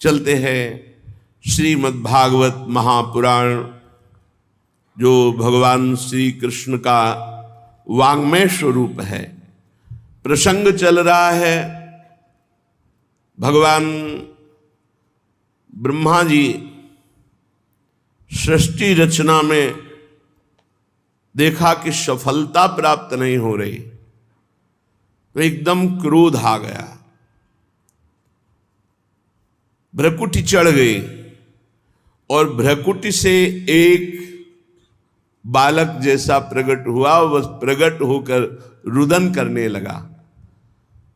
चलते हैं श्रीमद् भागवत महापुराण, जो भगवान श्री कृष्ण का वाङ्मय स्वरूप है। प्रसंग चल रहा है, भगवान ब्रह्मा जी सृष्टि रचना में देखा कि सफलता प्राप्त नहीं हो रही, तो एकदम क्रोध आ गया, भ्रकुटी चढ़ गई और भ्रकुटी से एक बालक जैसा प्रकट हुआ। वह प्रकट होकर रुदन करने लगा,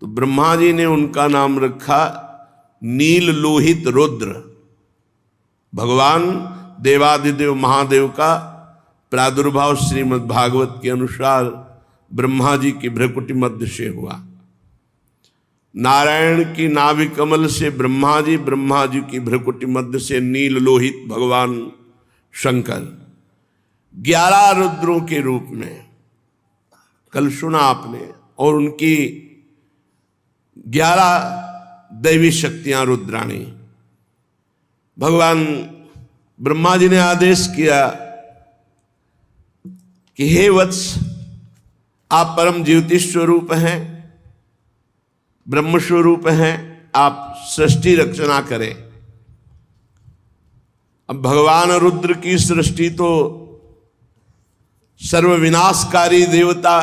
तो ब्रह्मा जी ने उनका नाम रखा नील लोहित रुद्र। भगवान देवादिदेव महादेव का प्रादुर्भाव श्रीमद् भागवत के अनुसार ब्रह्मा जी की भ्रकुटी मध्य से हुआ। नारायण की नाभि कमल से ब्रह्मा जी की भ्रकुटी मध्य से नील लोहित भगवान शंकर 11 रुद्रों के रूप में कल सुना आपने, और उनकी 11 दैवी शक्तियां रुद्राणी। भगवान ब्रह्मा जी ने आदेश किया कि हे वत्स, आप परम ज्योति स्वरूप हैं, ब्रह्म स्वरूप हैं, आप सृष्टि रचना करें। अब भगवान रुद्र की सृष्टि तो सर्वविनाशकारी देवता,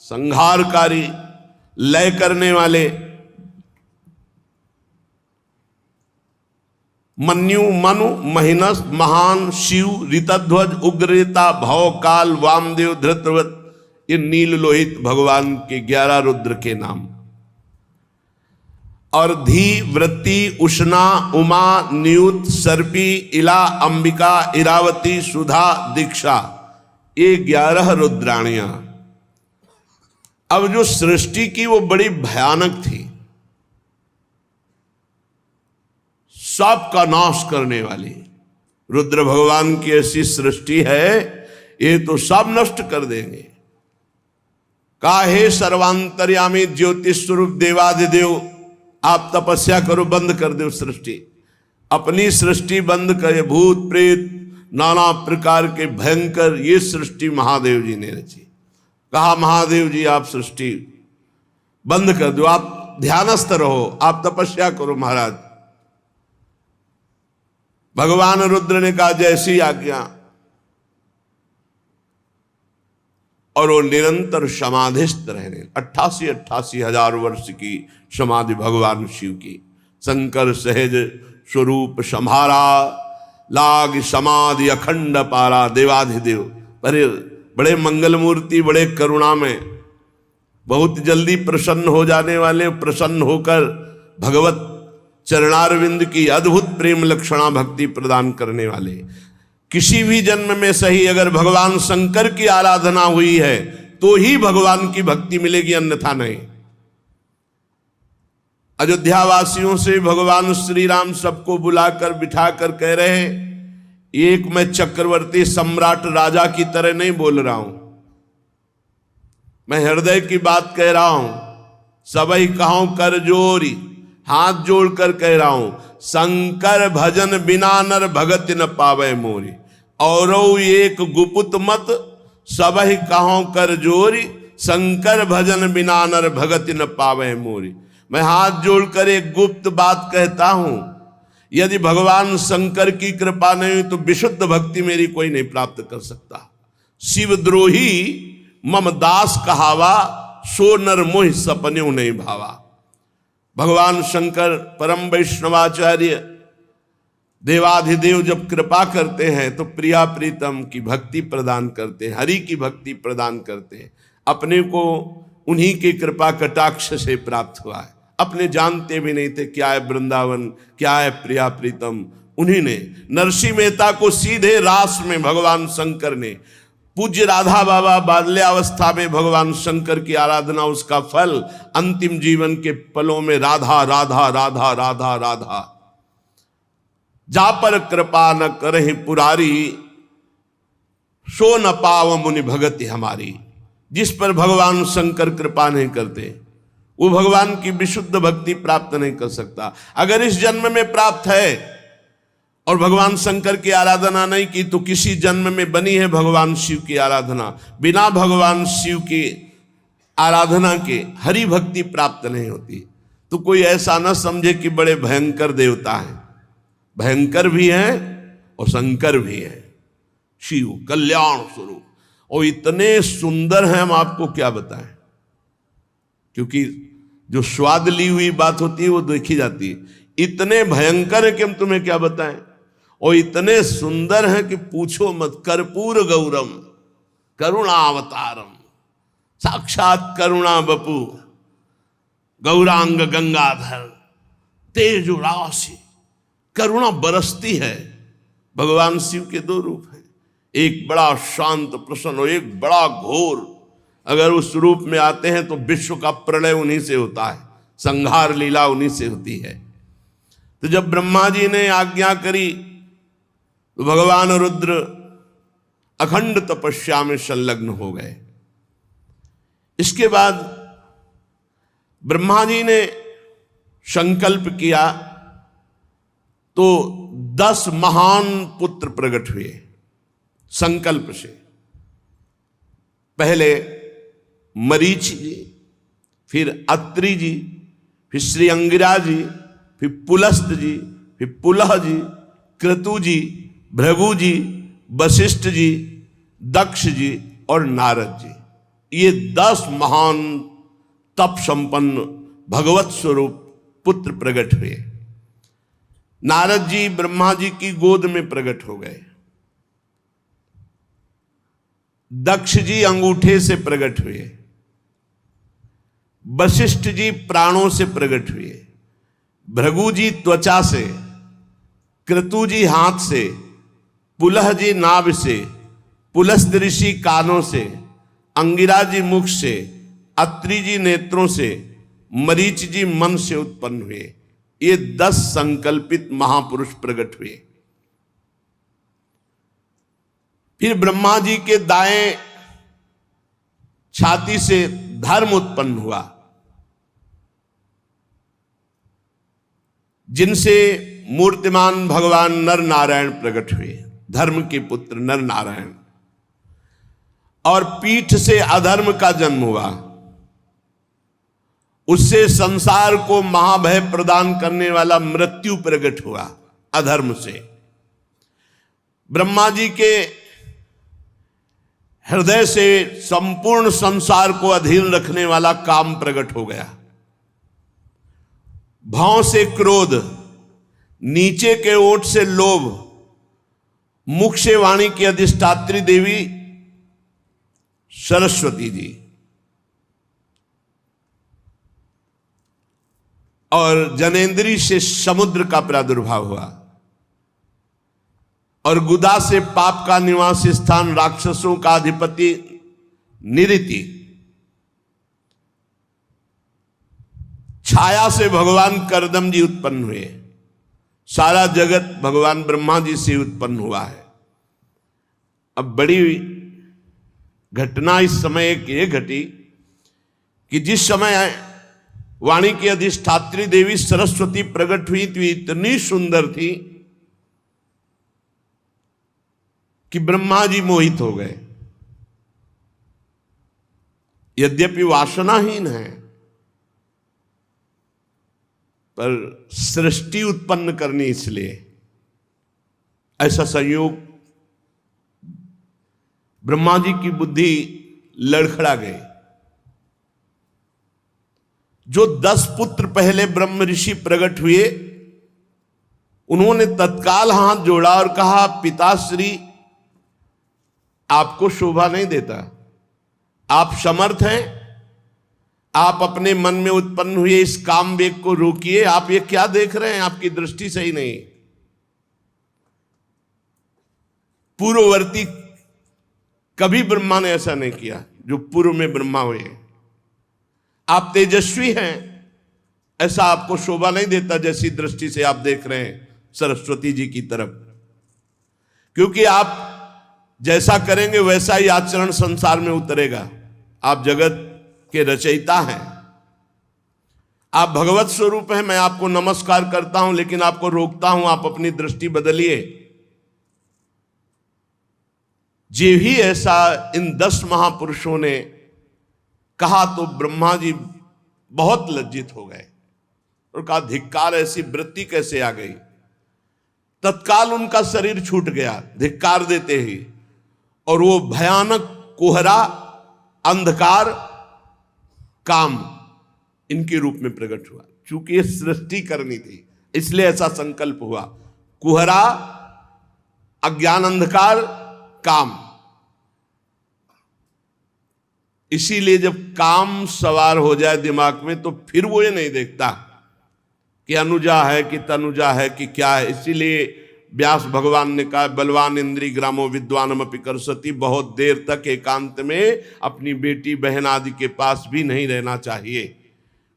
संहारकारी, लय करने वाले, मन्यु मनु महिनस महान शिव ऋतध्वज उग्रता भव काल वामदेव धृतव्रत, ये नील लोहित भगवान के 11 रुद्र के नाम। और धी वृत्ति उष्णा उमा न्यूत सर्पी इला अंबिका इरावती सुधा दीक्षा, ये 11 रुद्राणियां। अब जो सृष्टि की वो बड़ी भयानक थी, सबका नाश करने वाली। रुद्र भगवान की ऐसी सृष्टि है, ये तो सब नष्ट कर देंगे। काहे सर्वांतर्यामी ज्योतिष स्वरूप देवादिदेव, आप तपस्या करो, बंद कर दो सृष्टि, अपनी सृष्टि बंद करे। भूत प्रेत नाना प्रकार के भयंकर ये सृष्टि महादेव जी ने रची। कहा महादेव जी आप सृष्टि बंद कर दो, आप ध्यानस्थ रहो, आप तपस्या करो महाराज। भगवान रुद्र ने कहा जैसी आज्ञा, और वो निरंतर समाधिस्थ रहने। 88 हजार वर्ष की समाधि भगवान शिव की। शंकर सहज स्वरूप संहारा, लाग समाधि अखंड पारा। देवाधिदेव बड़े मंगल मूर्ति, बड़े करुणा में, बहुत जल्दी प्रसन्न हो जाने वाले, प्रसन्न होकर भगवत चरणारविंद की अद्भुत प्रेम लक्षणा भक्ति प्रदान करने वाले। किसी भी जन्म में सही अगर भगवान शंकर की आराधना हुई है तो ही भगवान की भक्ति मिलेगी, अन्यथा नहीं। अयोध्या वासियों से भगवान श्री राम सबको बुलाकर बिठाकर कह रहे हैं, एक मैं चक्रवर्ती सम्राट राजा की तरह नहीं बोल रहा हूं, मैं हृदय की बात कह रहा हूं। सबई कहूं कर जोरी, हाथ जोड़कर कह रहा हूं, शंकर भजन बिना नर भगत न पावे मोरी। और एक गुपुत मत सबहि कहूं कर जोरी, शंकर भजन बिना नर भगत न पावे मोरी। मैं हाथ जोड़कर एक गुप्त बात कहता हूं, यदि भगवान शंकर की कृपा नहीं हुई तो विशुद्ध भक्ति मेरी कोई नहीं प्राप्त कर सकता। शिवद्रोही मम दास कहावा, सो नर मोहि सपन्यों नहीं भावा। भगवान शंकर परम वैष्णवाचार्य देवाधिदेव जब कृपा करते हैं तो प्रिया प्रीतम की भक्ति प्रदान करते हैं, हरि की भक्ति प्रदान करते हैं। अपने को उन्हीं की कृपा कटाक्ष से प्राप्त हुआ है, अपने जानते भी नहीं थे क्या है वृंदावन, क्या है प्रिया प्रीतम। उन्हीं ने नरसिंह मेहता को सीधे रास में भगवान शंकर ने, पूज्य राधा बाबा बाल्यावस्था में भगवान शंकर की आराधना, उसका फल अंतिम जीवन के पलों में राधा राधा राधा राधा राधा। जा पर कृपा न करहि पुरारी, सो न पाव मुनि भगति हमारी। जिस पर भगवान शंकर कृपा नहीं करते वो भगवान की विशुद्ध भक्ति प्राप्त नहीं कर सकता। अगर इस जन्म में प्राप्त है और भगवान शंकर की आराधना नहीं की तो किसी जन्म में बनी है भगवान शिव की आराधना। बिना भगवान शिव की आराधना के हरि भक्ति प्राप्त नहीं होती। तो कोई ऐसा न समझे कि बड़े भयंकर देवता हैं, भयंकर भी हैं और शंकर भी हैं। शिव कल्याण स्वरूप और इतने सुंदर हैं, हम आपको क्या बताएं, क्योंकि जो स्वाद ली हुई बात होती है वो देखी जाती है। इतने भयंकर है कि हम तुम्हें क्या बताएं, और इतने सुंदर हैं कि पूछो मत। कर्पूर गौरम करुणावतारम, साक्षात करुणा बपू, गौरांग गंगाधर, तेज राशि, करुणा बरसती है। भगवान शिव के दो रूप हैं, एक बड़ा शांत प्रसन्न और एक बड़ा घोर। अगर उस रूप में आते हैं तो विश्व का प्रलय उन्हीं से होता है, संहार लीला उन्हीं से होती है। तो जब ब्रह्मा जी ने आज्ञा करी तो भगवान रुद्र अखंड तपस्या में संलग्न हो गए। इसके बाद ब्रह्मा जी ने संकल्प किया तो 10 महान पुत्र प्रकट हुए संकल्प से। पहले मरीच जी, फिर अत्रि जी, फिर श्री अंगिरा जी, फिर पुलस्त जी, फिर पुलह जी, क्रतु जी, भृगु जी, वशिष्ठ जी, दक्ष जी और नारद जी। ये 10 महान तप संपन्न भगवत स्वरूप पुत्र प्रकट हुए। नारद जी ब्रह्मा जी की गोद में प्रकट हो गए। दक्ष जी अंगूठे से प्रकट हुए। वशिष्ठ जी प्राणों से प्रकट हुए। भृगु जी त्वचा से, क्रतु जी हाथ से, पुलह जी नाभ से, पुलस्त ऋषि कानों से, अंगिरा जी मुख से, अत्रि जी नेत्रों से, मरीच जी मन से उत्पन्न हुए। ये 10 संकल्पित महापुरुष प्रकट हुए। फिर ब्रह्मा जी के दाएं छाती से धर्म उत्पन्न हुआ, जिनसे मूर्तिमान भगवान नर नारायण प्रकट हुए, धर्म के पुत्र नर नारायण। और पीठ से अधर्म का जन्म हुआ, उससे संसार को महाभय प्रदान करने वाला मृत्यु प्रकट हुआ अधर्म से। ब्रह्मा जी के हृदय से संपूर्ण संसार को अधीन रखने वाला काम प्रकट हो गया। भाव से क्रोध, नीचे के ओठ से लोभ, मुख से वाणी की अधिष्ठात्री देवी सरस्वती जी, और जनेन्द्री से समुद्र का प्रादुर्भाव हुआ, और गुदा से पाप का निवास स्थान राक्षसों का अधिपति निरिति, छाया से भगवान करदम जी उत्पन्न हुए। सारा जगत भगवान ब्रह्मा जी से उत्पन्न हुआ है। अब बड़ी घटना इस समय एक ये घटी कि जिस समय वाणी की अधिष्ठात्री देवी सरस्वती प्रकट हुई थी, इतनी सुंदर थी कि ब्रह्मा जी मोहित हो गए। यद्यपि वासनाहीन है, पर सृष्टि उत्पन्न करनी, इसलिए ऐसा संयोग ब्रह्मा जी की बुद्धि लड़खड़ा गई। जो 10 पुत्र पहले ब्रह्म ऋषि प्रकट हुए, उन्होंने तत्काल हाथ जोड़ा और कहा, पिताश्री आपको शोभा नहीं देता, आप समर्थ हैं, आप अपने मन में उत्पन्न हुए इस काम वेग को रोकिए। आप ये क्या देख रहे हैं, आपकी दृष्टि सही नहीं। पूर्ववर्ती कभी ब्रह्मा ने ऐसा नहीं किया जो पूर्व में ब्रह्मा हुए। आप तेजस्वी हैं, ऐसा आपको शोभा नहीं देता जैसी दृष्टि से आप देख रहे हैं सरस्वती जी की तरफ, क्योंकि आप जैसा करेंगे वैसा ही आचरण संसार में उतरेगा। आप जगत के रचयिता हैं, आप भगवत स्वरूप हैं, मैं आपको नमस्कार करता हूं, लेकिन आपको रोकता हूं, आप अपनी दृष्टि बदलिए। जे भी ऐसा इन 10 महापुरुषों ने कहा तो ब्रह्मा जी बहुत लज्जित हो गए और कहा, धिक्कार, ऐसी वृत्ति कैसे आ गई। तत्काल उनका शरीर छूट गया धिक्कार देते ही, और वो भयानक कोहरा, अंधकार, काम इनके रूप में प्रकट हुआ। चूंकि ये सृष्टि करनी थी इसलिए ऐसा संकल्प हुआ। कोहरा, अज्ञान, अंधकार, काम। इसीलिए जब काम सवार हो जाए दिमाग में तो फिर वो ये नहीं देखता कि अनुजा है कि तनुजा है कि क्या है। इसीलिए व्यास भगवान ने कहा, बलवान इंद्री ग्रामो विद्वानम अपि करसति, बहुत देर तक एकांत में अपनी बेटी बहन आदि के पास भी नहीं रहना चाहिए,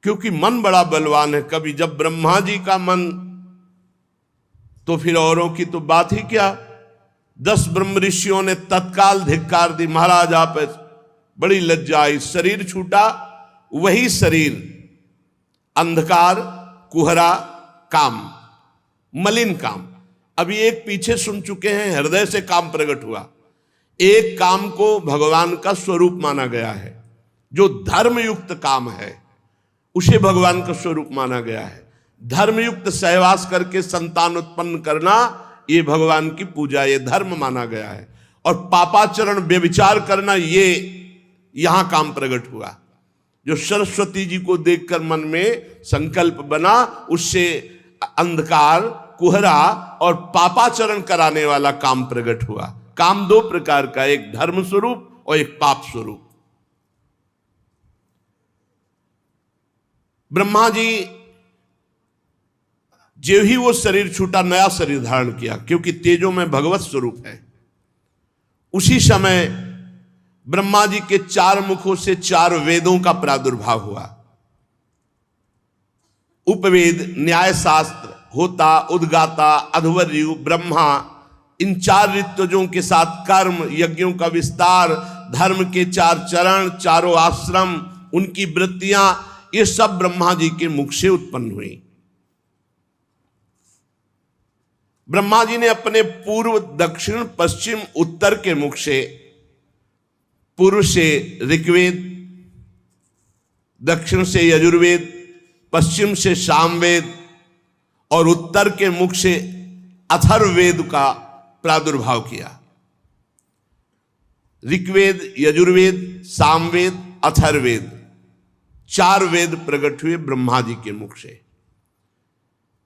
क्योंकि मन बड़ा बलवान है। कभी जब ब्रह्मा जी का मन, तो फिर औरों की तो बात ही क्या। 10 ब्रह्म ऋषियों ने तत्काल धिक्कार दी, महाराज आप, बड़ी लज्जा आई। शरीर छूटा, वही शरीर अंधकार, कुहरा, काम, मलिन काम। अभी एक पीछे सुन चुके हैं, हृदय से काम प्रकट हुआ। एक काम को भगवान का स्वरूप माना गया है, जो धर्मयुक्त काम है उसे भगवान का स्वरूप माना गया है। धर्मयुक्त सहवास करके संतान उत्पन्न करना, ये भगवान की पूजा, ये धर्म माना गया है। और पापाचरण, व्यभिचार करना, ये यहां काम प्रकट हुआ। जो सरस्वती जी को देखकर मन में संकल्प बना, उससे अंधकार, कुहरा और पापाचरण कराने वाला काम प्रकट हुआ। काम 2 प्रकार का, एक धर्म स्वरूप और एक पाप स्वरूप। ब्रह्मा जी जो ही वो शरीर छूटा, नया शरीर धारण किया, क्योंकि तेजो में भगवत स्वरूप है। उसी समय ब्रह्मा जी के 4 मुखों से 4 वेदों का प्रादुर्भाव हुआ। उपवेद, न्याय शास्त्र, होता, उद्गाता, अध्वर्यु, ब्रह्मा, इन 4 ऋतुजों के साथ कर्म, यज्ञों का विस्तार, धर्म के 4 चरण, 4 आश्रम, उनकी वृत्तियां, ये सब ब्रह्मा जी के मुख से उत्पन्न हुई। ब्रह्मा जी ने अपने पूर्व, दक्षिण, पश्चिम, उत्तर के मुख से, पूर्व से ऋग्वेद, दक्षिण से यजुर्वेद, पश्चिम से सामवेद और उत्तर के मुख से अथर्ववेद का प्रादुर्भाव किया। ऋग्वेद, यजुर्वेद, सामवेद, अथर्ववेद, 4 वेद प्रकट हुए ब्रह्मा जी के मुख से।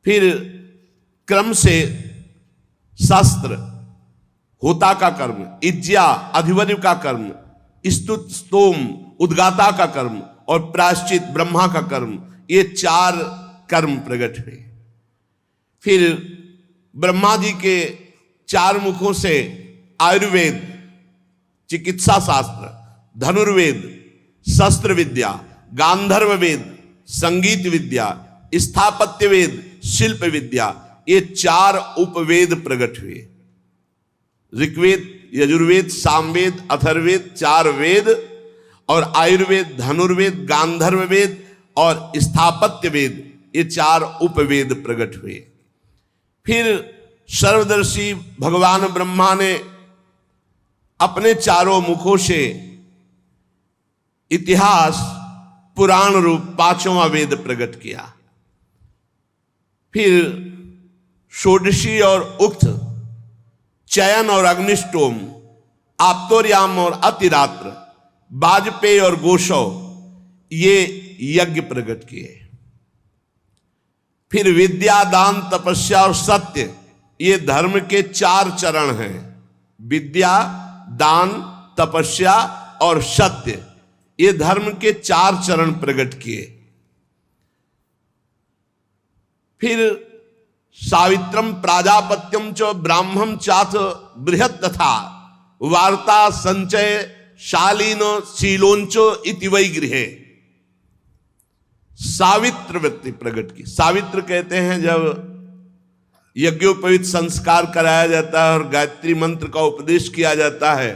फिर क्रम से शास्त्र, होता का कर्म, इज्जा, अधिवर्य का कर्म, स्तुत, स्तोम, उद्गाता का कर्म और प्रायश्चित, ब्रह्मा का कर्म, ये 4 कर्म प्रकट हुए। फिर ब्रह्मा जी के 4 मुखों से आयुर्वेद, चिकित्सा शास्त्र, धनुर्वेद, शस्त्र विद्या, गांधर्व वेद, संगीत विद्या, स्थापत्य वेद, शिल्प विद्या, ये 4 उपवेद प्रकट हुए। ऋग्वेद, यजुर्वेद, सामवेद, अथर्ववेद, 4 वेद, और आयुर्वेद, धनुर्वेद, गांधर्व वेद और स्थापत्य वेद, ये 4 उपवेद प्रकट हुए। फिर सर्वदर्शी भगवान ब्रह्मा ने अपने 4 मुखों से इतिहास, पुराण रूप 5वां वेद प्रकट किया। फिर षोडशी और उक्त, चयन और अग्निष्टोम, आप्तोर्याम और अतिरात्र, वाजपेय और गोशव, ये यज्ञ प्रकट किए। फिर विद्या, दान, तपस्या और सत्य, ये धर्म के 4 चरण हैं। विद्या, दान, तपस्या और सत्य, ये धर्म के 4 चरण प्रकट किए। फिर सावित्रम, प्राजापत्यम च ब्राह्मम चाथ बृहत् तथा वार्ता संचय शालीन शीलोंचो इति वै गृहे, सावित्र वृत्ति प्रकट की। सावित्र कहते हैं जब यज्ञोपवीत संस्कार कराया जाता है और गायत्री मंत्र का उपदेश किया जाता है,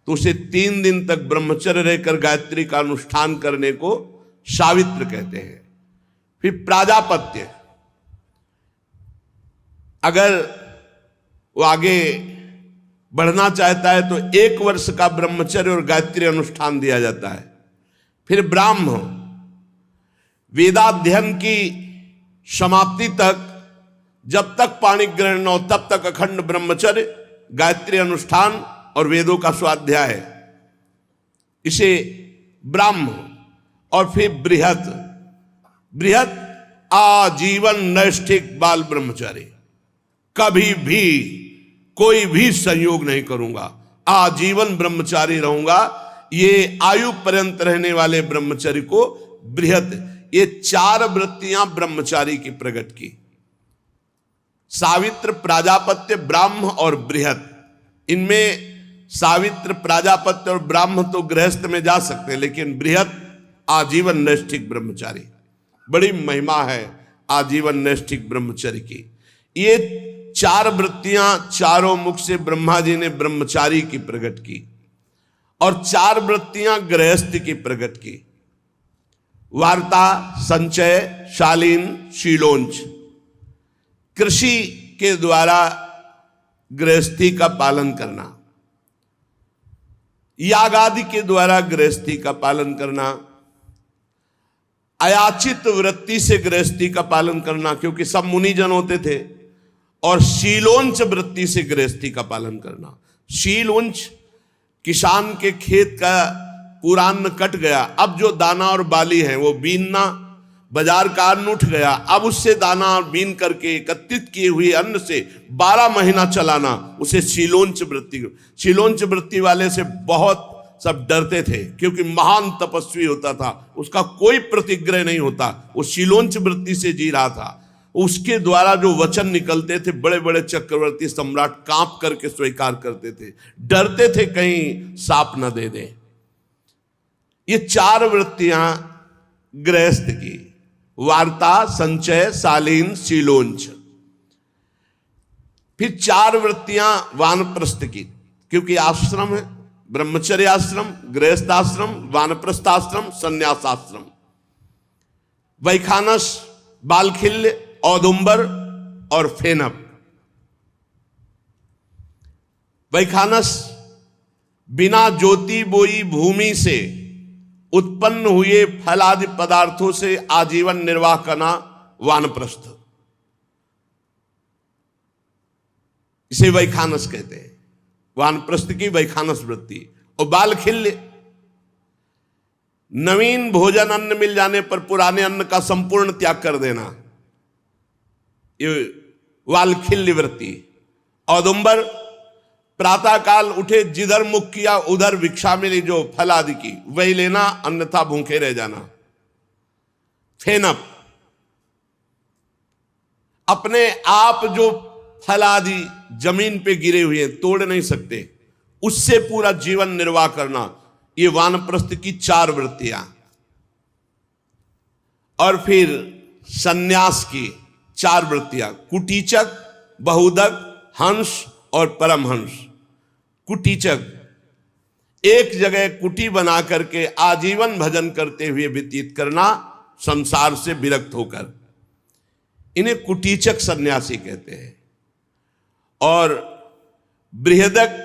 तो उसे 3 दिन तक ब्रह्मचर्य रहकर गायत्री का अनुष्ठान करने को सावित्र कहते हैं। फिर प्राजापत्य, अगर वो आगे बढ़ना चाहता है तो 1 वर्ष का ब्रह्मचर्य और गायत्री अनुष्ठान दिया जाता है। फिर ब्राह्म, वेदाध्ययन की समाप्ति तक, जब तक पाणि ग्रहण न हो तब तक अखंड ब्रह्मचर्य, गायत्री अनुष्ठान और वेदों का स्वाध्याय, इसे ब्राह्म। और फिर बृहत, बृहत आजीवन नैष्ठिक बाल ब्रह्मचारी, कभी भी कोई भी संयोग नहीं करूंगा, आजीवन ब्रह्मचारी रहूंगा। ये आयु पर्यंत रहने वाले ब्रह्मचर्य को बृहत, ये 4 वृत्तियां ब्रह्मचारी की प्रकट की, सावित्र, प्राजापत्य, ब्राह्म और बृहत। इनमें सावित्र, प्राजापत्य और ब्राह्म तो गृहस्थ में जा सकते हैं, लेकिन बृहत आजीवन नैष्ठिक ब्रह्मचारी, बड़ी महिमा है आजीवन नैष्ठिक ब्रह्मचर्य की। ये 4 वृत्तियां चारों मुख से ब्रह्मा जी ने ब्रह्मचारी की प्रकट की, और 4 वृत्तियां गृहस्थ की प्रकट की। वार्ता, संचय, शालीन, शीलोंच। कृषि के द्वारा गृहस्थी का पालन करना, याग आदि के द्वारा गृहस्थी का पालन करना, अयाचित वृत्ति से गृहस्थी का पालन करना, क्योंकि सब मुनिजन होते थे, और शीलोंच वृत्ति से गृहस्थी का पालन करना। शीलोंच, किसान के खेत का पूरा अन्न कट गया, अब जो दाना और बाली है वो बीनना, बाजार का अन्न उठ गया, अब उससे दाना और बीन करके एकत्रित किए हुए अन्न से 12 महीना चलाना, उसे शीलोंच वृत्ति। शीलोंच वृत्ति वाले से बहुत सब डरते थे, क्योंकि महान तपस्वी होता था, उसका कोई प्रतिग्रह नहीं होता, वो शीलोंच वृत्ति से जी रहा था। उसके द्वारा जो वचन निकलते थे, बड़े बड़े चक्रवर्ती सम्राट कांप करके स्वीकार करते थे, डरते थे कहीं साप न दे दे। ये 4 वृत्तियां गृहस्थ की, वार्ता, संचय, शालीन, शीलोंच। फिर 4 वृत्तियां वानप्रस्थ की, क्योंकि आश्रम है, ब्रह्मचर्य आश्रम, गृहस्थ आश्रम, वानप्रस्थ आश्रम, संन्यासाश्रम। वैखानस, बालखिल्य, औदुंबर और फेनप। वैखानस, बिना ज्योति बोई भूमि से उत्पन्न हुए फल आदि पदार्थों से आजीवन निर्वाह करना वानप्रस्थ, इसे वैखानस कहते हैं, वानप्रस्थ की वैखानस वृत्ति। और बालखिल्य, नवीन भोजन अन्न मिल जाने पर पुराने अन्न का संपूर्ण त्याग कर देना, ये वालखिल्य वृत्ति। औदुंबर, प्रातः काल उठे, जिधर मुख किया उधर भिक्षा मिली जो फल आदि की, वही लेना, अन्यथा भूखे रह जाना। फेनप, अपने आप जो फल आदि जमीन पे गिरे हुए हैं, तोड़ नहीं सकते, उससे पूरा जीवन निर्वाह करना, ये वानप्रस्थ की 4 वृत्तियां। और फिर सन्यास की 4 वृत्तियां, कुटीचक, बहुदक, हंस और परमहंस। कुटीचक, एक जगह कुटी बना करके आजीवन भजन करते हुए व्यतीत करना, संसार से विरक्त होकर, इन्हें कुटीचक सन्यासी कहते हैं। और बृहदक,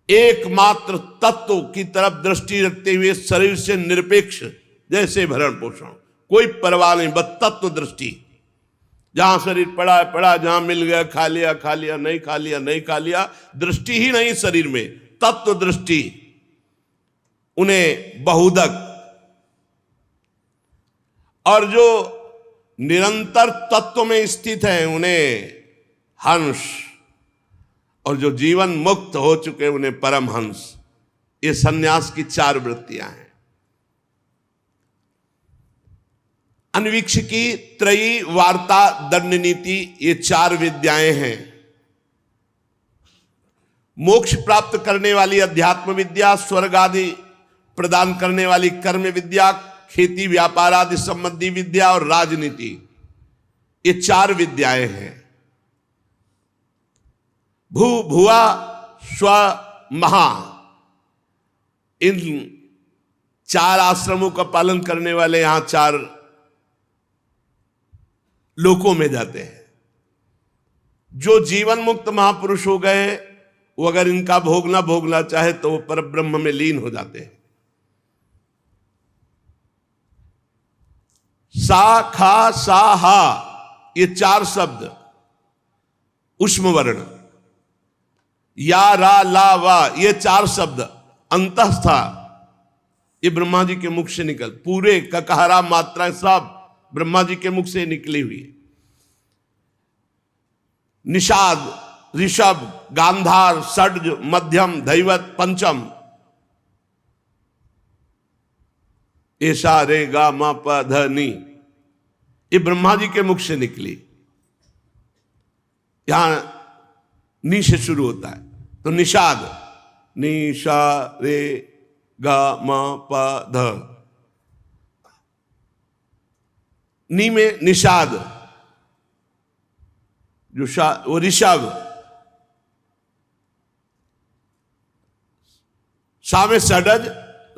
एकमात्र तत्व की तरफ दृष्टि रखते हुए शरीर से निरपेक्ष, जैसे भरण पोषण, कोई परवाह नहीं, बस तत्व दृष्टि। जहां शरीर पड़ा है पड़ा, जहां मिल गया खा लिया खा लिया, नहीं खा लिया नहीं खा लिया, दृष्टि ही नहीं शरीर में, तत्व दृष्टि। उन्हें बहुदक। और जो निरंतर तत्व में स्थित है उन्हें हंस, और जो जीवन मुक्त हो चुके उन्हें परमहंस। ये सन्यास की 4 वृत्तियां हैं। अन्वीक्षिकी, त्रयी, वार्ता, दंड नीति, ये 4 विद्याएं हैं। मोक्ष प्राप्त करने वाली अध्यात्म विद्या, स्वर्ग आदि प्रदान करने वाली कर्म विद्या, खेती व्यापार आदि संबंधी विद्या और राजनीति, ये 4 विद्याएं हैं। भू, भुआ, स्व, महा, इन 4 आश्रमों का पालन करने वाले यहां 4 लोकों में जाते हैं। जो जीवन मुक्त महापुरुष हो गए वो अगर इनका भोगना चाहे तो वो पर ब्रह्म में लीन हो जाते हैं। सा, खा, सा, हा, ये 4 शब्द उष्म वर्ण, या, रा, ला, वा, ये 4 शब्द अंतस्था, ये ब्रह्मा जी के मुख से निकल, पूरे ककहरा मात्राएं सब ब्रह्मा जी के मुख से निकली हुई। निषाद, ऋषभ, गांधार, षड्ज, मध्यम, धैवत, पंचम, ऐसा रे गा मा प ध नी, ये ब्रह्मा जी के मुख से निकली। यहां नी से शुरू होता है तो निषाद, नी, शा, रे, गा मा प ध, नी में निषाद, जो वो ऋषभ, सा में षडज,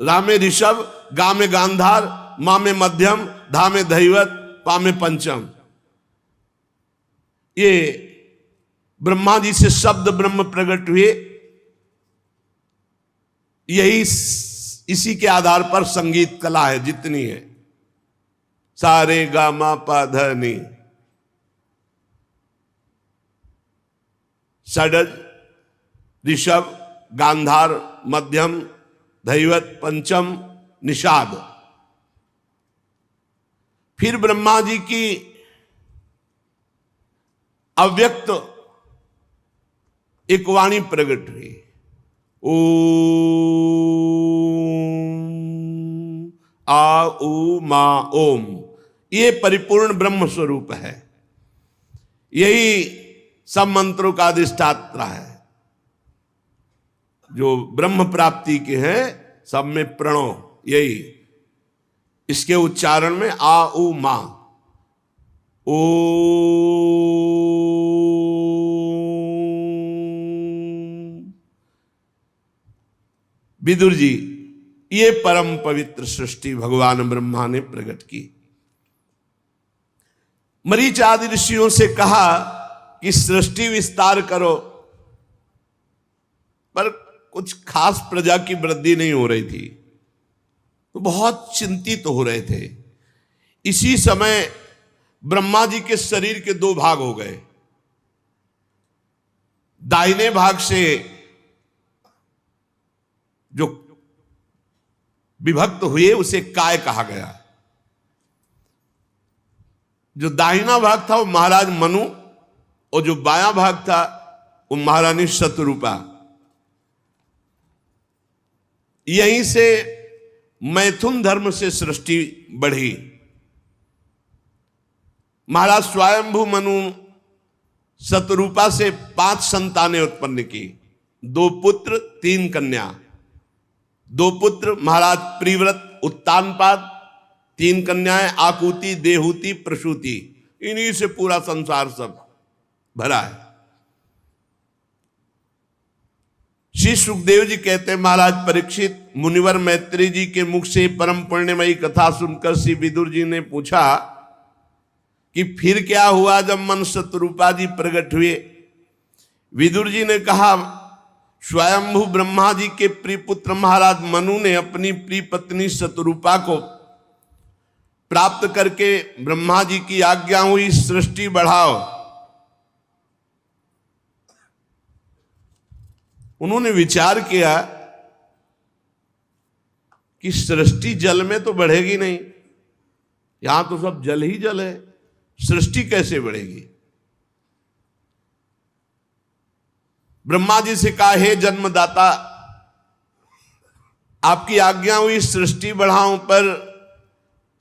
रा में ऋषभ, गा में गांधार, मा में मध्यम, धा में धैवत, पा में पंचम। ये ब्रह्मा जी से शब्द ब्रह्म प्रकट हुए। यही इसी के आधार पर संगीत कला है जितनी है। सारे गा मा पा ध नी, षडज, ऋषभ, गांधार, मध्यम, धैवत, पंचम, निषाद। फिर ब्रह्मा जी की अव्यक्त एक वाणी प्रकट हुई, ओम आ उ मा ओम। ये परिपूर्ण ब्रह्म स्वरूप है। यही सब मंत्रों का अधिष्ठाता है। जो ब्रह्म प्राप्ति के हैं सब में प्रणव, यही इसके उच्चारण में आ उ मा, ओ विदुर जी, ये परम पवित्र सृष्टि भगवान ब्रह्मा ने प्रकट की। मरीच आदि ऋषियों से कहा कि सृष्टि विस्तार करो, पर कुछ खास प्रजा की वृद्धि नहीं हो रही थी, तो बहुत चिंतित हो रहे थे। इसी समय ब्रह्मा जी के शरीर के 2 भाग हो गए। दाहिने भाग से जो विभक्त हुए उसे काय कहा गया। जो दाहिना भाग था वो महाराज मनु, और जो बायां भाग था वो महारानी शतरूपा। यहीं से मैथुन धर्म से सृष्टि बढ़ी। महाराज स्वयंभू मनु शतरूपा से 5 संतानें उत्पन्न की, 2 पुत्र 3 कन्या। 2 पुत्र महाराज प्रिव्रत उत्तानपाद, 3 कन्याएं आकुति, देहूति, प्रसूति। इन्हीं से पूरा संसार सब भरा है। श्री सुखदेव जी कहते हैं, महाराज परीक्षित, मुनिवर मैत्री जी के मुख से परम पुण्यमयी कथा सुनकर श्री विदुर जी ने पूछा कि फिर क्या हुआ जब मन शतरूपा जी प्रकट हुए। विदुर जी ने कहा, स्वयंभू ब्रह्मा जी के प्रिय पुत्र महाराज मनु ने अपनी प्रिय पत्नी शतरूपा को प्राप्त करके ब्रह्मा जी की आज्ञा हुई सृष्टि बढ़ाओ। उन्होंने विचार किया कि सृष्टि जल में तो बढ़ेगी नहीं, यहां तो सब जल ही जल है, सृष्टि कैसे बढ़ेगी। ब्रह्मा जी से कहा, हे जन्मदाता, आपकी आज्ञा हुई सृष्टि बढ़ाऊं, पर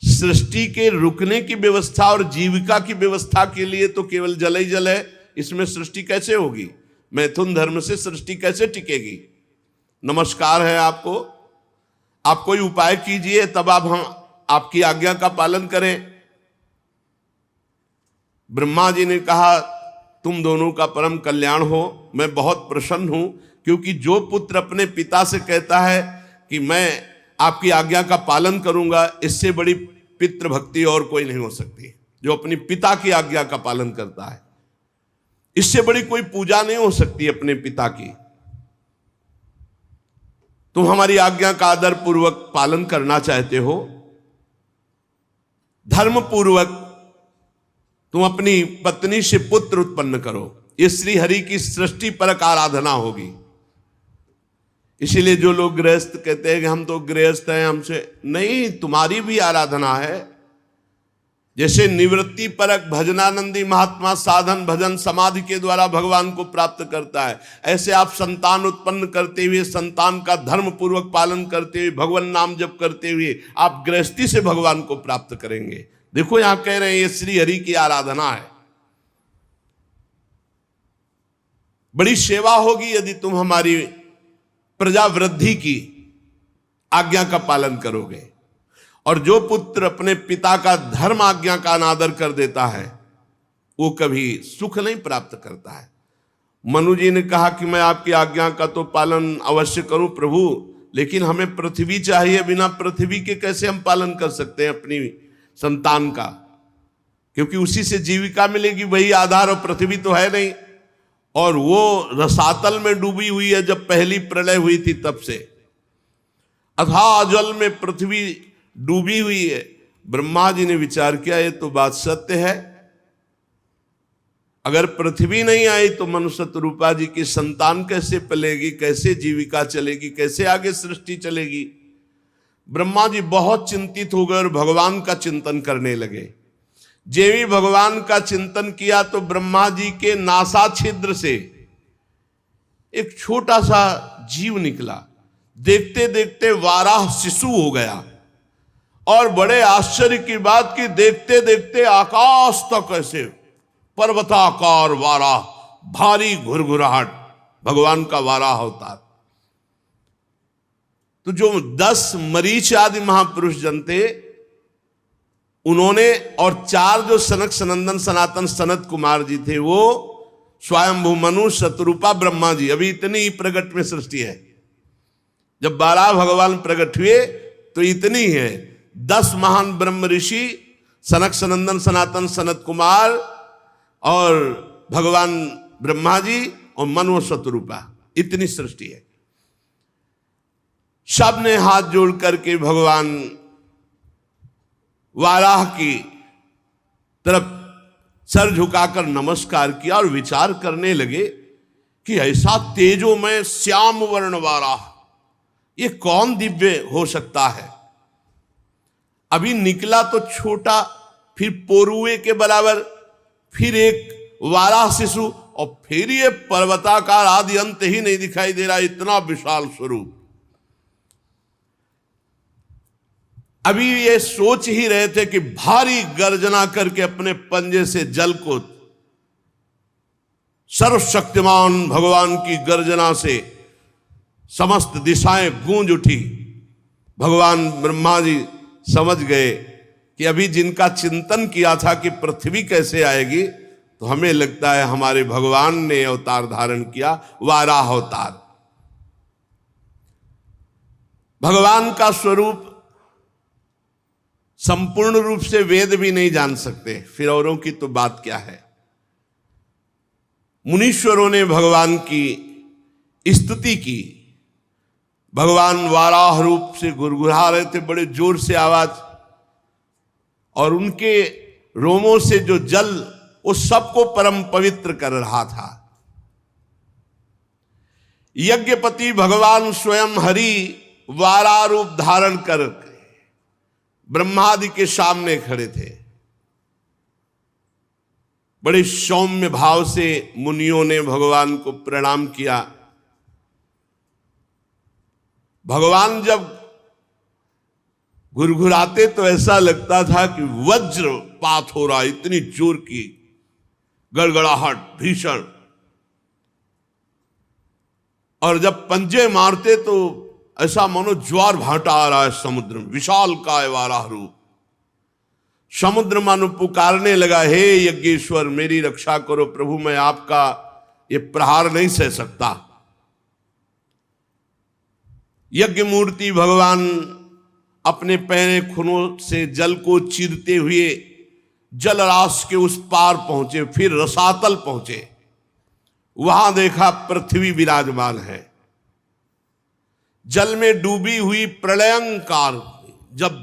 सृष्टि के रुकने की व्यवस्था और जीविका की व्यवस्था के लिए तो केवल जल ही जल है, इसमें सृष्टि कैसे होगी। मैथुन धर्म से सृष्टि कैसे टिकेगी। नमस्कार है आपको, आप कोई उपाय कीजिए, तब आप हम आपकी आज्ञा का पालन करें। ब्रह्मा जी ने कहा, तुम दोनों का परम कल्याण हो, मैं बहुत प्रसन्न हूं, क्योंकि जो पुत्र अपने पिता से कहता है कि मैं आपकी आज्ञा का पालन करूंगा, इससे बड़ी पितृ भक्ति और कोई नहीं हो सकती। जो अपनी पिता की आज्ञा का पालन करता है। इससे बड़ी कोई पूजा नहीं हो सकती अपने पिता की। तुम हमारी आज्ञा का आदर पूर्वक पालन करना चाहते हो, धर्म पूर्वक तुम अपनी पत्नी से पुत्र उत्पन्न करो। ये श्री हरि की सृष्टि परक आराधना होगी। इसीलिए जो लोग गृहस्थ कहते हैं कि हम तो गृहस्थ हैं, हमसे नहीं, तुम्हारी भी आराधना है। जैसे निवृत्ति परक भजनानंदी महात्मा साधन भजन समाधि के द्वारा भगवान को प्राप्त करता है, ऐसे आप संतान उत्पन्न करते हुए, संतान का धर्म पूर्वक पालन करते हुए, भगवान नाम जप करते हुए आप गृहस्थी से भगवान को प्राप्त करेंगे। देखो यहां कह रहे हैं ये श्री हरि की आराधना है। बड़ी सेवा होगी यदि तुम हमारी प्रजा वृद्धि की आज्ञा का पालन करोगे। और जो पुत्र अपने पिता का धर्म आज्ञा का अनादर कर देता है वो कभी सुख नहीं प्राप्त करता है। मनु जी ने कहा कि मैं आपकी आज्ञा का तो पालन अवश्य करूं प्रभु, लेकिन हमें पृथ्वी चाहिए, बिना पृथ्वी के कैसे हम पालन कर सकते हैं अपनी संतान का, क्योंकि उसी से जीविका मिलेगी, वही आधार, और पृथ्वी तो है नहीं। और वो रसातल में डूबी हुई है, जब पहली प्रलय हुई थी तब से अथाह जल में पृथ्वी डूबी हुई है। ब्रह्मा जी ने विचार किया ये तो बात सत्य है, अगर पृथ्वी नहीं आई तो मनुष्य रूपा जी की संतान कैसे पलेगी, कैसे जीविका चलेगी, कैसे आगे सृष्टि चलेगी। ब्रह्मा जी बहुत चिंतित हो गए और भगवान का चिंतन करने लगे। जेवी भगवान का चिंतन किया तो ब्रह्मा जी के नासा छिद्र से एक छोटा सा जीव निकला। देखते देखते वाराह शिशु हो गया। और बड़े आश्चर्य की बात कि देखते देखते आकाश तक ऐसे पर्वताकार वाराह, भारी घुरघुराहट, भगवान का वाराह अवतार। तो जो 10 मरीच आदि महापुरुष जन थे उन्होंने, और 4 जो सनक सनंदन सनातन सनत कुमार जी थे, वो स्वयंभू मनु शतरूपा ब्रह्मा जी, अभी इतनी ही प्रगट में सृष्टि है। जब 12 भगवान प्रकट हुए तो इतनी है। 10 महान ब्रह्म ऋषि, सनक सनंदन सनातन सनत कुमार और भगवान ब्रह्मा जी और मनु शतरूपा, इतनी सृष्टि है। सब ने हाथ जोड़ करके भगवान वाराह की तरफ सर झुकाकर नमस्कार किया और विचार करने लगे कि ऐसा तेजोमय श्याम वर्ण वाराह, ये कौन दिव्य हो सकता है। अभी निकला तो छोटा, फिर पोरुए के बराबर, फिर एक वाराह शिशु, और फिर ये पर्वताकार, आदि अंत ही नहीं दिखाई दे रहा, इतना विशाल स्वरूप। अभी ये सोच ही रहे थे कि भारी गर्जना करके अपने पंजे से जल को, सर्वशक्तिमान भगवान की गर्जना से समस्त दिशाएं गूंज उठी। भगवान ब्रह्मा जी समझ गए कि अभी जिनका चिंतन किया था कि पृथ्वी कैसे आएगी, तो हमें लगता है हमारे भगवान ने अवतार धारण किया, वाराह अवतार। भगवान का स्वरूप संपूर्ण रूप से वेद भी नहीं जान सकते, फिर औरों की तो बात क्या है। मुनीश्वरों ने भगवान की स्तुति की। भगवान वाराह रूप से गुरगुरा रहे थे, बड़े जोर से आवाज, और उनके रोमों से जो जल उस सबको परम पवित्र कर रहा था। यज्ञपति भगवान स्वयं हरि वाराह रूप धारण कर ब्रह्मादि के सामने खड़े थे। बड़े सौम्य भाव से मुनियों ने भगवान को प्रणाम किया। भगवान जब घुरघुराते तो ऐसा लगता था कि वज्रपात हो रहा, इतनी जोर की गड़गड़ाहट भीषण। और जब पंजे मारते तो ऐसा मानो ज्वार भाटा आ रहा है समुद्र में, विशाल काय वाराह रूप। समुद्र मानो पुकारने लगा, हे यज्ञेश्वर मेरी रक्षा करो प्रभु, मैं आपका ये प्रहार नहीं सह सकता। यज्ञ मूर्ति भगवान अपने पैरे खुनों से जल को चीरते हुए जलराशि के उस पार पहुंचे, फिर रसातल पहुंचे। वहां देखा पृथ्वी विराजमान है, जल में डूबी हुई प्रलयंकार, जब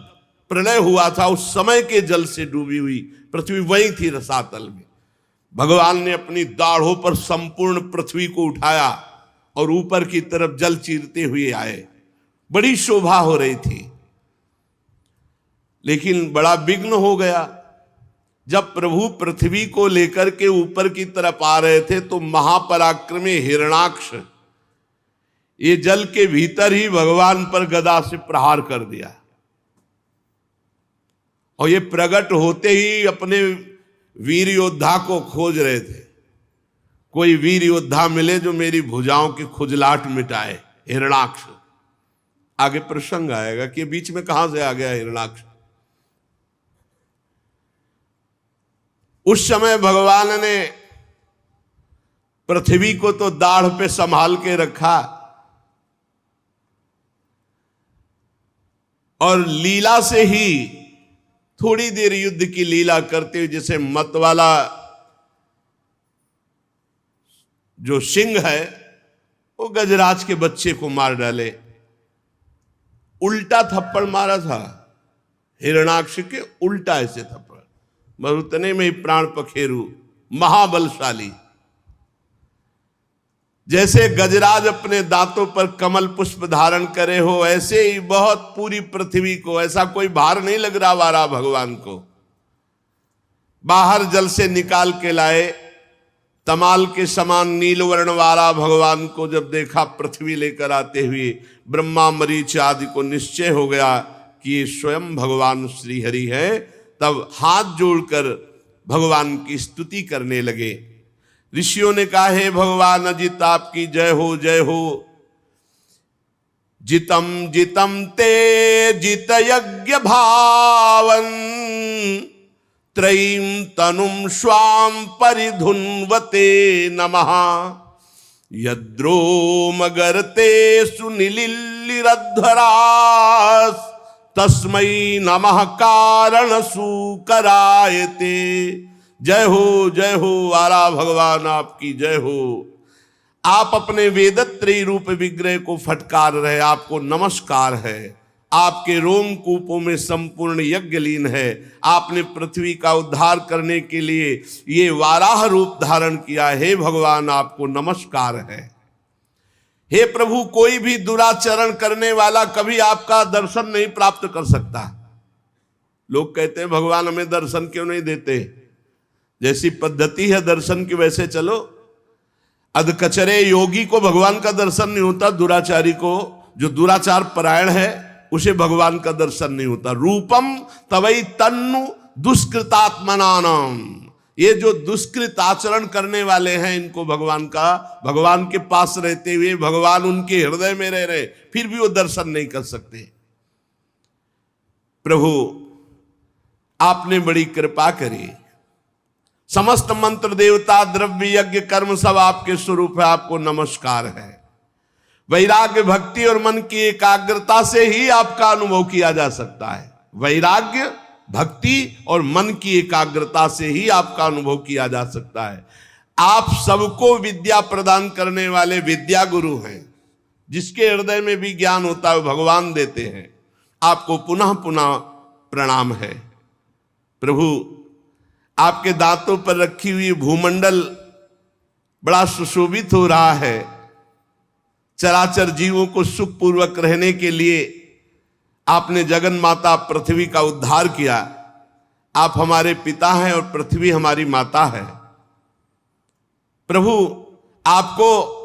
प्रलय हुआ था उस समय के जल से डूबी हुई पृथ्वी वही थी रसातल में। भगवान ने अपनी दाढ़ों पर संपूर्ण पृथ्वी को उठाया और ऊपर की तरफ जल चीरते हुए आए। बड़ी शोभा हो रही थी, लेकिन बड़ा विघ्न हो गया। जब प्रभु पृथ्वी को लेकर के ऊपर की तरफ आ रहे थे तो महापराक्रमी हिरणाक्ष ये जल के भीतर ही भगवान पर गदा से प्रहार कर दिया, और ये प्रकट होते ही अपने वीर योद्धा को खोज रहे थे। कोई वीर योद्धा मिले जो मेरी भुजाओं की खुजलाहट मिटाए। हिरणाक्ष, आगे प्रसंग आएगा कि बीच में कहां से आ गया हिरणाक्ष। उस समय भगवान ने पृथ्वी को तो दाढ़ पे संभाल के रखा, और लीला से ही थोड़ी देर युद्ध की लीला करते हुए, जैसे मतवाला जो सिंह है वो गजराज के बच्चे को मार डाले, उल्टा थप्पड़ मारा था हिरणाक्ष के, उल्टा ऐसे थप्पड़, बस उतने में ही प्राण पखेरु, महाबलशाली। जैसे गजराज अपने दांतों पर कमल पुष्प धारण करे हो, ऐसे ही बहुत पूरी पृथ्वी को, ऐसा कोई भार नहीं लग रहा वारा भगवान को। बाहर जल से निकाल के लाए, तमाल के समान नीलवर्ण वारा भगवान को जब देखा पृथ्वी लेकर आते हुए, ब्रह्मा मरीच आदि को निश्चय हो गया कि ये स्वयं भगवान श्री हरि है। तब हाथ जोड़कर भगवान की स्तुति करने लगे। ऋषियों ने कहा, हे भगवान अजित आपकी जय हो, जय हो। जितम जितम ते जित यज्ञ भावन, त्रयीम तनुम स्वाम परिधुन्वते नमः। यद्रोमगर्ते सुनिलिल्लिरध्वरास, तस्मै नमः कारण सुकरायते। जय हो आरा भगवान आपकी जय हो। आप अपने वेदत्रयी रूप विग्रह को फटकार रहे, आपको नमस्कार है। आपके रोमकूपों में संपूर्ण यज्ञ लीन है। आपने पृथ्वी का उद्धार करने के लिए ये वाराह रूप धारण किया। हे भगवान आपको नमस्कार है। हे प्रभु, कोई भी दुराचरण करने वाला कभी आपका दर्शन नहीं प्राप्त कर सकता। लोग कहते हैं भगवान हमें दर्शन क्यों नहीं देते, जैसी पद्धति है दर्शन की वैसे चलो। अधकचरे योगी को भगवान का दर्शन नहीं होता, दुराचारी को, जो दुराचार परायण है उसे भगवान का दर्शन नहीं होता। रूपम तवई तन्नु दुष्कृतात्मनानाम, ये जो दुष्कृत आचरण करने वाले हैं इनको भगवान के पास रहते हुए भगवान उनके हृदय में रह रहे, फिर भी वो दर्शन नहीं कर सकते। प्रभु आपने बड़ी कृपा करी। समस्त मंत्र देवता द्रव्य यज्ञ कर्म सब आपके स्वरूप है, आपको नमस्कार है। वैराग्य भक्ति और मन की एकाग्रता से ही आपका अनुभव किया जा सकता है। वैराग्य भक्ति और मन की एकाग्रता से ही आपका अनुभव किया जा सकता है। आप सबको विद्या प्रदान करने वाले विद्या गुरु हैं। जिसके हृदय में भी ज्ञान होता है भगवान देते हैं। आपको पुनः पुनः प्रणाम है। प्रभु आपके दांतों पर रखी हुई भूमंडल बड़ा सुशोभित हो रहा है। चराचर जीवों को सुखपूर्वक रहने के लिए आपने जगन माता पृथ्वी का उद्धार किया। आप हमारे पिता हैं और पृथ्वी हमारी माता है। प्रभु आपको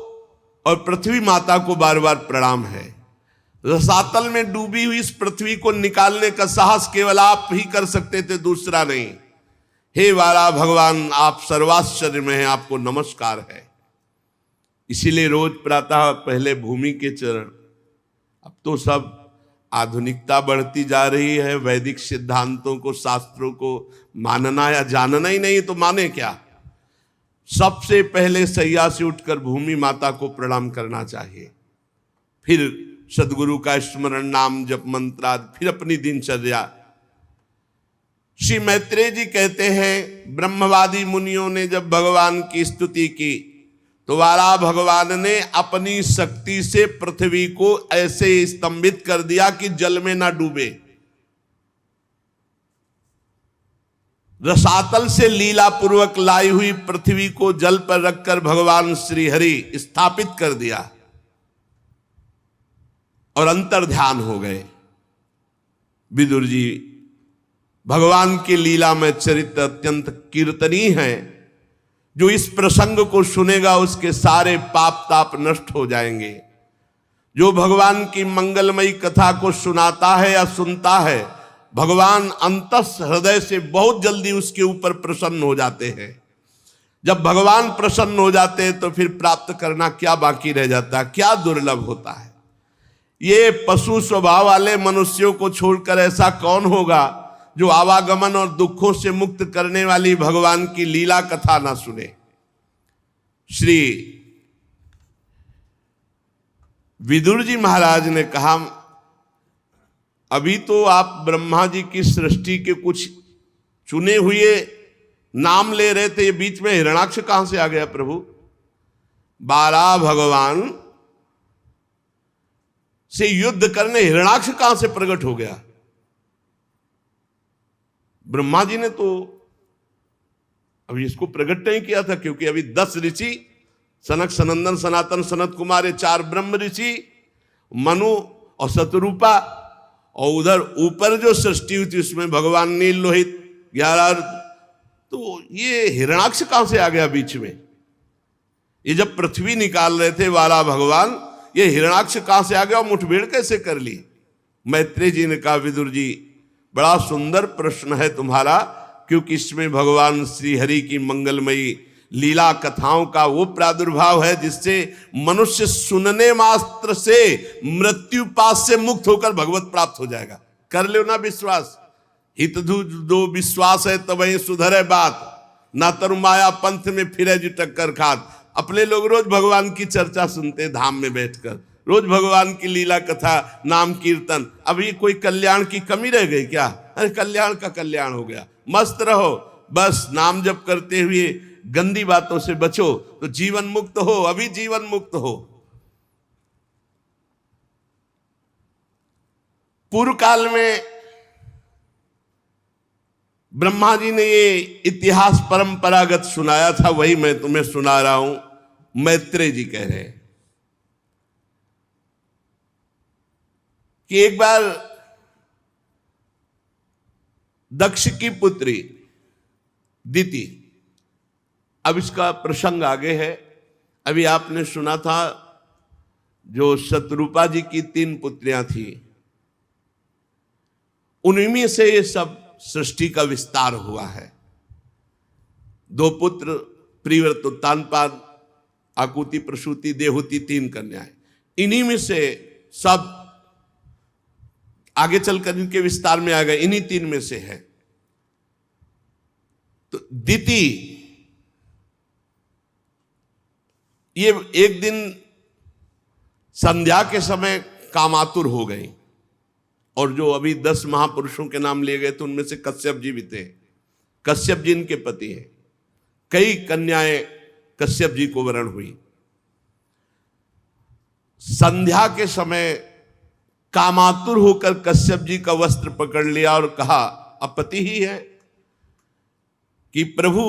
और पृथ्वी माता को बार बार प्रणाम है। रसातल में डूबी हुई इस पृथ्वी को निकालने का साहस केवल आप ही कर सकते थे, दूसरा नहीं। हे वाला भगवान आप सर्वाश्चर्य में हैं, आपको नमस्कार है। इसीलिए रोज प्रातः पहले भूमि के चरण। अब तो सब आधुनिकता बढ़ती जा रही है, वैदिक सिद्धांतों को शास्त्रों को मानना या जानना ही नहीं तो माने क्या। सबसे पहले सैया से उठकर भूमि माता को प्रणाम करना चाहिए, फिर सदगुरु का स्मरण नाम जप मंत्र, फिर अपनी दिनचर्या। श्री मैत्रेय जी कहते हैं, ब्रह्मवादी मुनियों ने जब भगवान की स्तुति की तो वाला भगवान ने अपनी शक्ति से पृथ्वी को ऐसे स्तंभित कर दिया कि जल में ना डूबे। रसातल से लीला पूर्वक लाई हुई पृथ्वी को जल पर रखकर भगवान श्री हरि स्थापित कर दिया और अंतर ध्यान हो गए। विदुर जी भगवान की लीला में चरित्र अत्यंत कीर्तनीय है। जो इस प्रसंग को सुनेगा उसके सारे पाप ताप नष्ट हो जाएंगे। जो भगवान की मंगलमयी कथा को सुनाता है या सुनता है, भगवान अंतस हृदय से बहुत जल्दी उसके ऊपर प्रसन्न हो जाते हैं। जब भगवान प्रसन्न हो जाते हैं तो फिर प्राप्त करना क्या बाकी रह जाता है, क्या दुर्लभ होता है। ये पशु स्वभाव वाले मनुष्यों को छोड़कर ऐसा कौन होगा जो आवागमन और दुखों से मुक्त करने वाली भगवान की लीला कथा ना सुने। श्री विदुर जी महाराज ने कहा, अभी तो आप ब्रह्मा जी की सृष्टि के कुछ चुने हुए नाम ले रहे थे, ये बीच में हिरणाक्ष कहां से आ गया प्रभु? बारह भगवान से युद्ध करने हिरणाक्ष कहां से प्रकट हो गया? ब्रह्मा जी ने तो अभी इसको प्रकट नहीं किया था, क्योंकि अभी 10 ऋषि, सनक सनंदन सनातन सनत कुमार, 4 ब्रह्म ऋषि, मनु और शतरूपा, और उधर ऊपर जो सृष्टि हुई थी उसमें भगवान नील लोहित 11। तो ये हिरणाक्ष कहां से आ गया बीच में? ये जब पृथ्वी निकाल रहे थे वाला भगवान, ये हिरणाक्ष कहां से आ गया और मुठभेड़ कैसे कर ली? मैत्रेय जी ने कहा, विदुर जी बड़ा सुंदर प्रश्न है तुम्हारा, क्योंकि इसमें भगवान श्री हरि की मंगलमयी लीला कथाओं का वो प्रादुर्भाव है जिससे मनुष्य सुनने मात्र से मृत्यु पास से मुक्त होकर भगवत प्राप्त हो जाएगा। कर लो ना विश्वास, हित दो विश्वास है तब वही सुधरे बात, ना तरु माया पंथ में फिरे जो टक्कर खात। अपने लोग रोज भगवान की चर्चा सुनते धाम में बैठकर, रोज भगवान की लीला कथा नाम कीर्तन। अभी कोई कल्याण की कमी रह गई क्या? अरे कल्याण का कल्याण हो गया। मस्त रहो, बस नाम जप करते हुए गंदी बातों से बचो तो जीवन मुक्त हो, अभी जीवन मुक्त हो। पूर्व काल में ब्रह्मा जी ने ये इतिहास परंपरागत सुनाया था, वही मैं तुम्हें सुना रहा हूं। मैत्रेय जी कह रहे हैं कि एक बार दक्ष की पुत्री दिति, अब इसका प्रसंग आगे है। अभी आपने सुना था जो शतरूपा जी की 3 पुत्रियां थी, उन्हीं में से ये सब सृष्टि का विस्तार हुआ है। 2 पुत्र प्रियव्रत उत्तानपाद, आकुति प्रसूति देहुति, 3 कन्याएं। इन्हीं में से सब आगे चलकर इनके विस्तार में आ गए, इन्हीं 3 में से है। तो दिति ये एक दिन संध्या के समय कामातुर हो गई, और जो अभी 10 महापुरुषों के नाम लिए गए थे उनमें से कश्यप जी भी थे। कश्यप जी इनके पति हैं। कई कन्याएं कश्यप जी को वरण हुई। संध्या के समय कामातुर होकर कश्यप जी का वस्त्र पकड़ लिया और कहा, अब पति ही है, कि प्रभु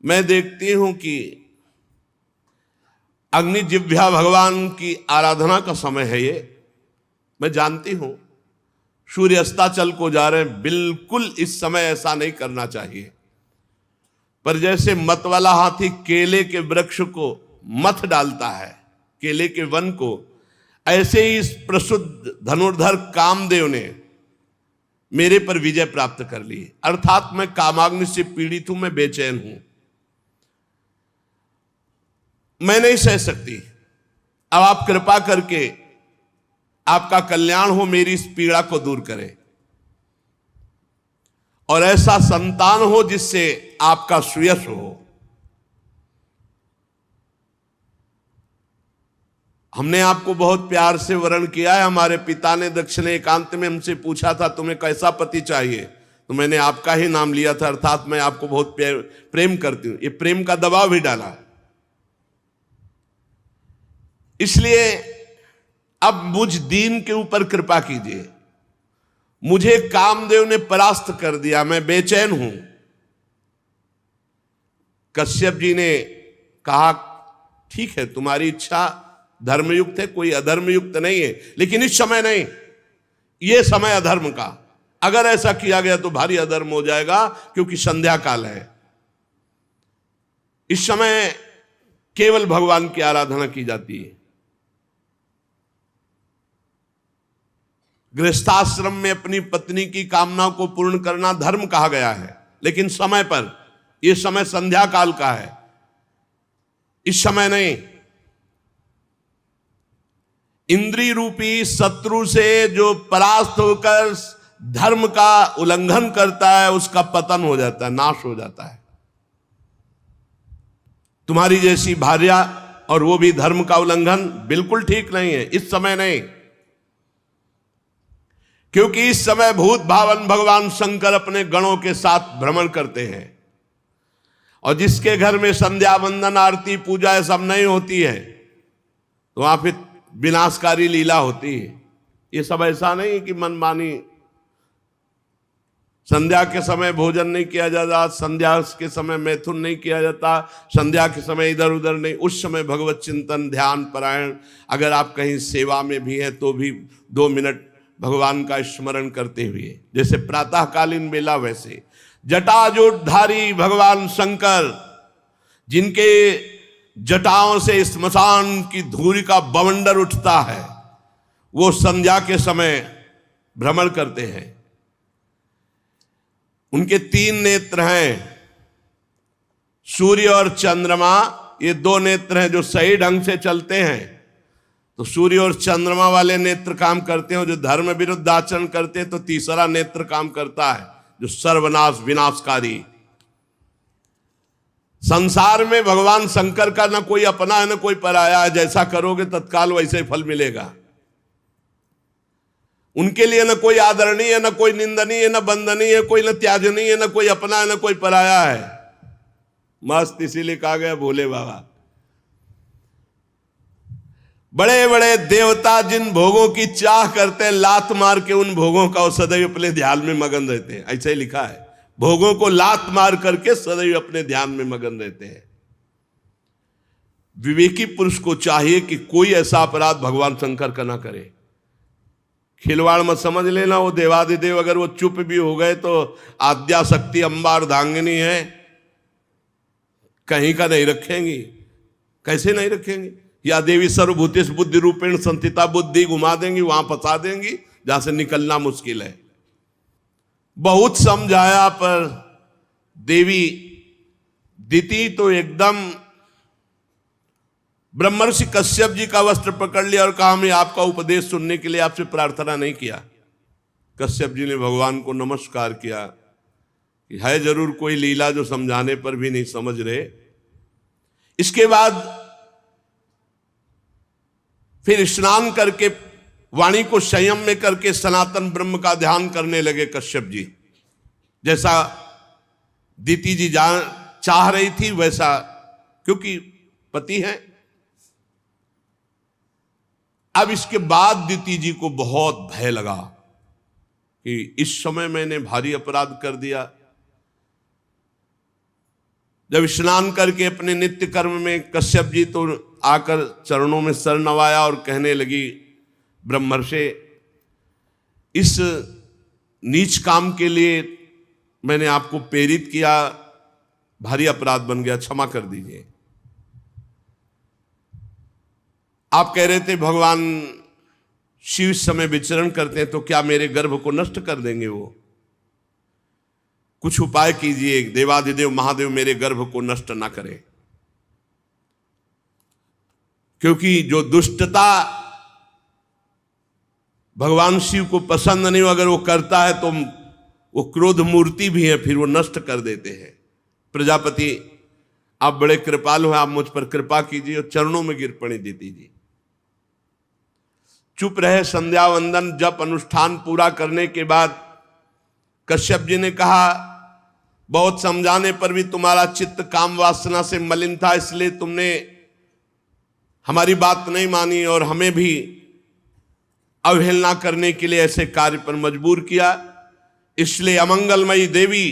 मैं देखती हूं कि अग्निजिह्वा भगवान की आराधना का समय है ये, मैं जानती हूं सूर्य अस्ताचल को जा रहे हैं, बिल्कुल इस समय ऐसा नहीं करना चाहिए। पर जैसे मत वाला हाथी केले के वृक्ष को मथ डालता है, केले के वन को, ऐसे ही इस प्रसुद्ध धनुर्धर कामदेव ने मेरे पर विजय प्राप्त कर ली। अर्थात मैं कामाग्नि से पीड़ित हूं, मैं बेचैन हूं, मैं नहीं सह सकती। अब आप कृपा करके आपका कल्याण हो, मेरी इस पीड़ा को दूर करें और ऐसा संतान हो जिससे आपका सुयश हो। हमने आपको बहुत प्यार से वर्ण किया है। हमारे पिता ने दक्ष ने एकांत में हमसे पूछा था तुम्हें कैसा पति चाहिए, तो मैंने आपका ही नाम लिया था, अर्थात मैं आपको बहुत प्रेम करती हूं। ये प्रेम का दबाव भी डाला। इसलिए अब मुझ दीन के ऊपर कृपा कीजिए। मुझे कामदेव ने परास्त कर दिया, मैं बेचैन हूं। कश्यप जी ने कहा ठीक है, तुम्हारी इच्छा धर्मयुक्त है, कोई अधर्मयुक्त नहीं है, लेकिन इस समय नहीं, ये समय अधर्म का। अगर ऐसा किया गया तो भारी अधर्म हो जाएगा, क्योंकि संध्या काल है। इस समय केवल भगवान की आराधना की जाती है। गृहस्थाश्रम में अपनी पत्नी की कामना को पूर्ण करना धर्म कहा गया है, लेकिन समय पर। यह समय संध्या काल का है, इस समय नहीं। इंद्रिय रूपी शत्रु से जो परास्त होकर धर्म का उल्लंघन करता है, उसका पतन हो जाता है, नाश हो जाता है। तुम्हारी जैसी भार्या, और वो भी धर्म का उल्लंघन, बिल्कुल ठीक नहीं है, इस समय नहीं। क्योंकि इस समय भूत भावन भगवान शंकर अपने गणों के साथ भ्रमण करते हैं, और जिसके घर में संध्या वंदन आरती पूजा सब नहीं होती है, तो वहां फिर विनाशकारी लीला होती है। ये सब ऐसा नहीं कि मनमानी। संध्या के समय भोजन नहीं किया जाता, संध्या के समय मैथुन नहीं किया जाता, संध्या के समय इधर उधर नहीं। उस समय भगवत चिंतन, ध्यान परायण, अगर आप कहीं सेवा में भी हैं तो भी 2 मिनट भगवान का स्मरण करते हुए, जैसे प्रातःकालीन बेला, वैसे जटाजूटधारी भगवान शंकर, जिनके जटाओं से स्मशान की धूलि का बवंडर उठता है, वो संध्या के समय भ्रमण करते हैं। उनके 3 नेत्र हैं, सूर्य और चंद्रमा। ये 2 नेत्र हैं जो सही ढंग से चलते हैं, तो सूर्य और चंद्रमा वाले नेत्र काम करते हैं। जो धर्म विरुद्ध आचरण करते हैं तो तीसरा नेत्र काम करता है, जो सर्वनाश विनाशकारी। संसार में भगवान शंकर का ना कोई अपना है ना कोई पराया है। जैसा करोगे तत्काल वैसे ही फल मिलेगा। उनके लिए ना कोई आदरणीय है, ना कोई निंदनीय, ना बंदनीय है, कोई ना त्याजनीय है, ना कोई अपना है ना कोई पराया है। मस्त इसीलिए कहा गया भोले बाबा। बड़े बड़े देवता जिन भोगों की चाह करते हैं, लात मार के उन भोगों का सदैव अपने ध्यान में मगन रहते हैं। ऐसा ही लिखा है, भोगों को लात मार करके सदैव अपने ध्यान में मगन रहते हैं। विवेकी पुरुष को चाहिए कि कोई ऐसा अपराध भगवान शंकर का ना करे। खिलवाड़ मत समझ लेना, वो देवादिदेव अगर वो चुप भी हो गए तो आद्या शक्ति अम्बा अर्धांगिनी है, कहीं का नहीं रखेंगी। कैसे नहीं रखेंगी? या देवी सर्वभूतेष बुद्धि रूपेण संस्थिता, बुद्धि घुमा देंगी, वहां फंसा देंगी जहां से निकलना मुश्किल है। बहुत समझाया पर देवी दिति तो एकदम ब्रह्मर्षि कश्यप जी का वस्त्र पकड़ लिया और कहा मैं आपका उपदेश सुनने के लिए आपसे प्रार्थना नहीं किया। कश्यप जी ने भगवान को नमस्कार किया कि है जरूर कोई लीला जो समझाने पर भी नहीं समझ रहे। इसके बाद फिर स्नान करके वाणी को संयम में करके सनातन ब्रह्म का ध्यान करने लगे कश्यप जी। जैसा दिति जी चाह रही थी वैसा, क्योंकि पति है। अब इसके बाद दिति जी को बहुत भय लगा कि इस समय मैंने भारी अपराध कर दिया। जब स्नान करके अपने नित्य कर्म में कश्यप जी तो आकर चरणों में सर नवाया और कहने लगी, ब्रह्मर्षि, इस नीच काम के लिए मैंने आपको प्रेरित किया, भारी अपराध बन गया, क्षमा कर दीजिए। आप कह रहे थे भगवान शिव इस समय विचरण करते हैं, तो क्या मेरे गर्भ को नष्ट कर देंगे वो? कुछ उपाय कीजिए, देवाधिदेव महादेव मेरे गर्भ को नष्ट ना करें। क्योंकि जो दुष्टता भगवान शिव को पसंद नहीं हो, अगर वो करता है तो वो क्रोध मूर्ति भी है, फिर वो नष्ट कर देते हैं। प्रजापति, आप बड़े कृपालु हैं, आप मुझ पर कृपा कीजिए और चरणों में गिर पड़ी दिति जी। चुप रहे। संध्या वंदन जप अनुष्ठान पूरा करने के बाद कश्यप जी ने कहा, बहुत समझाने पर भी तुम्हारा चित्त काम वासना से मलिन था, इसलिए तुमने हमारी बात नहीं मानी और हमें भी अवहेलना करने के लिए ऐसे कार्य पर मजबूर किया। इसलिए अमंगलमयी देवी,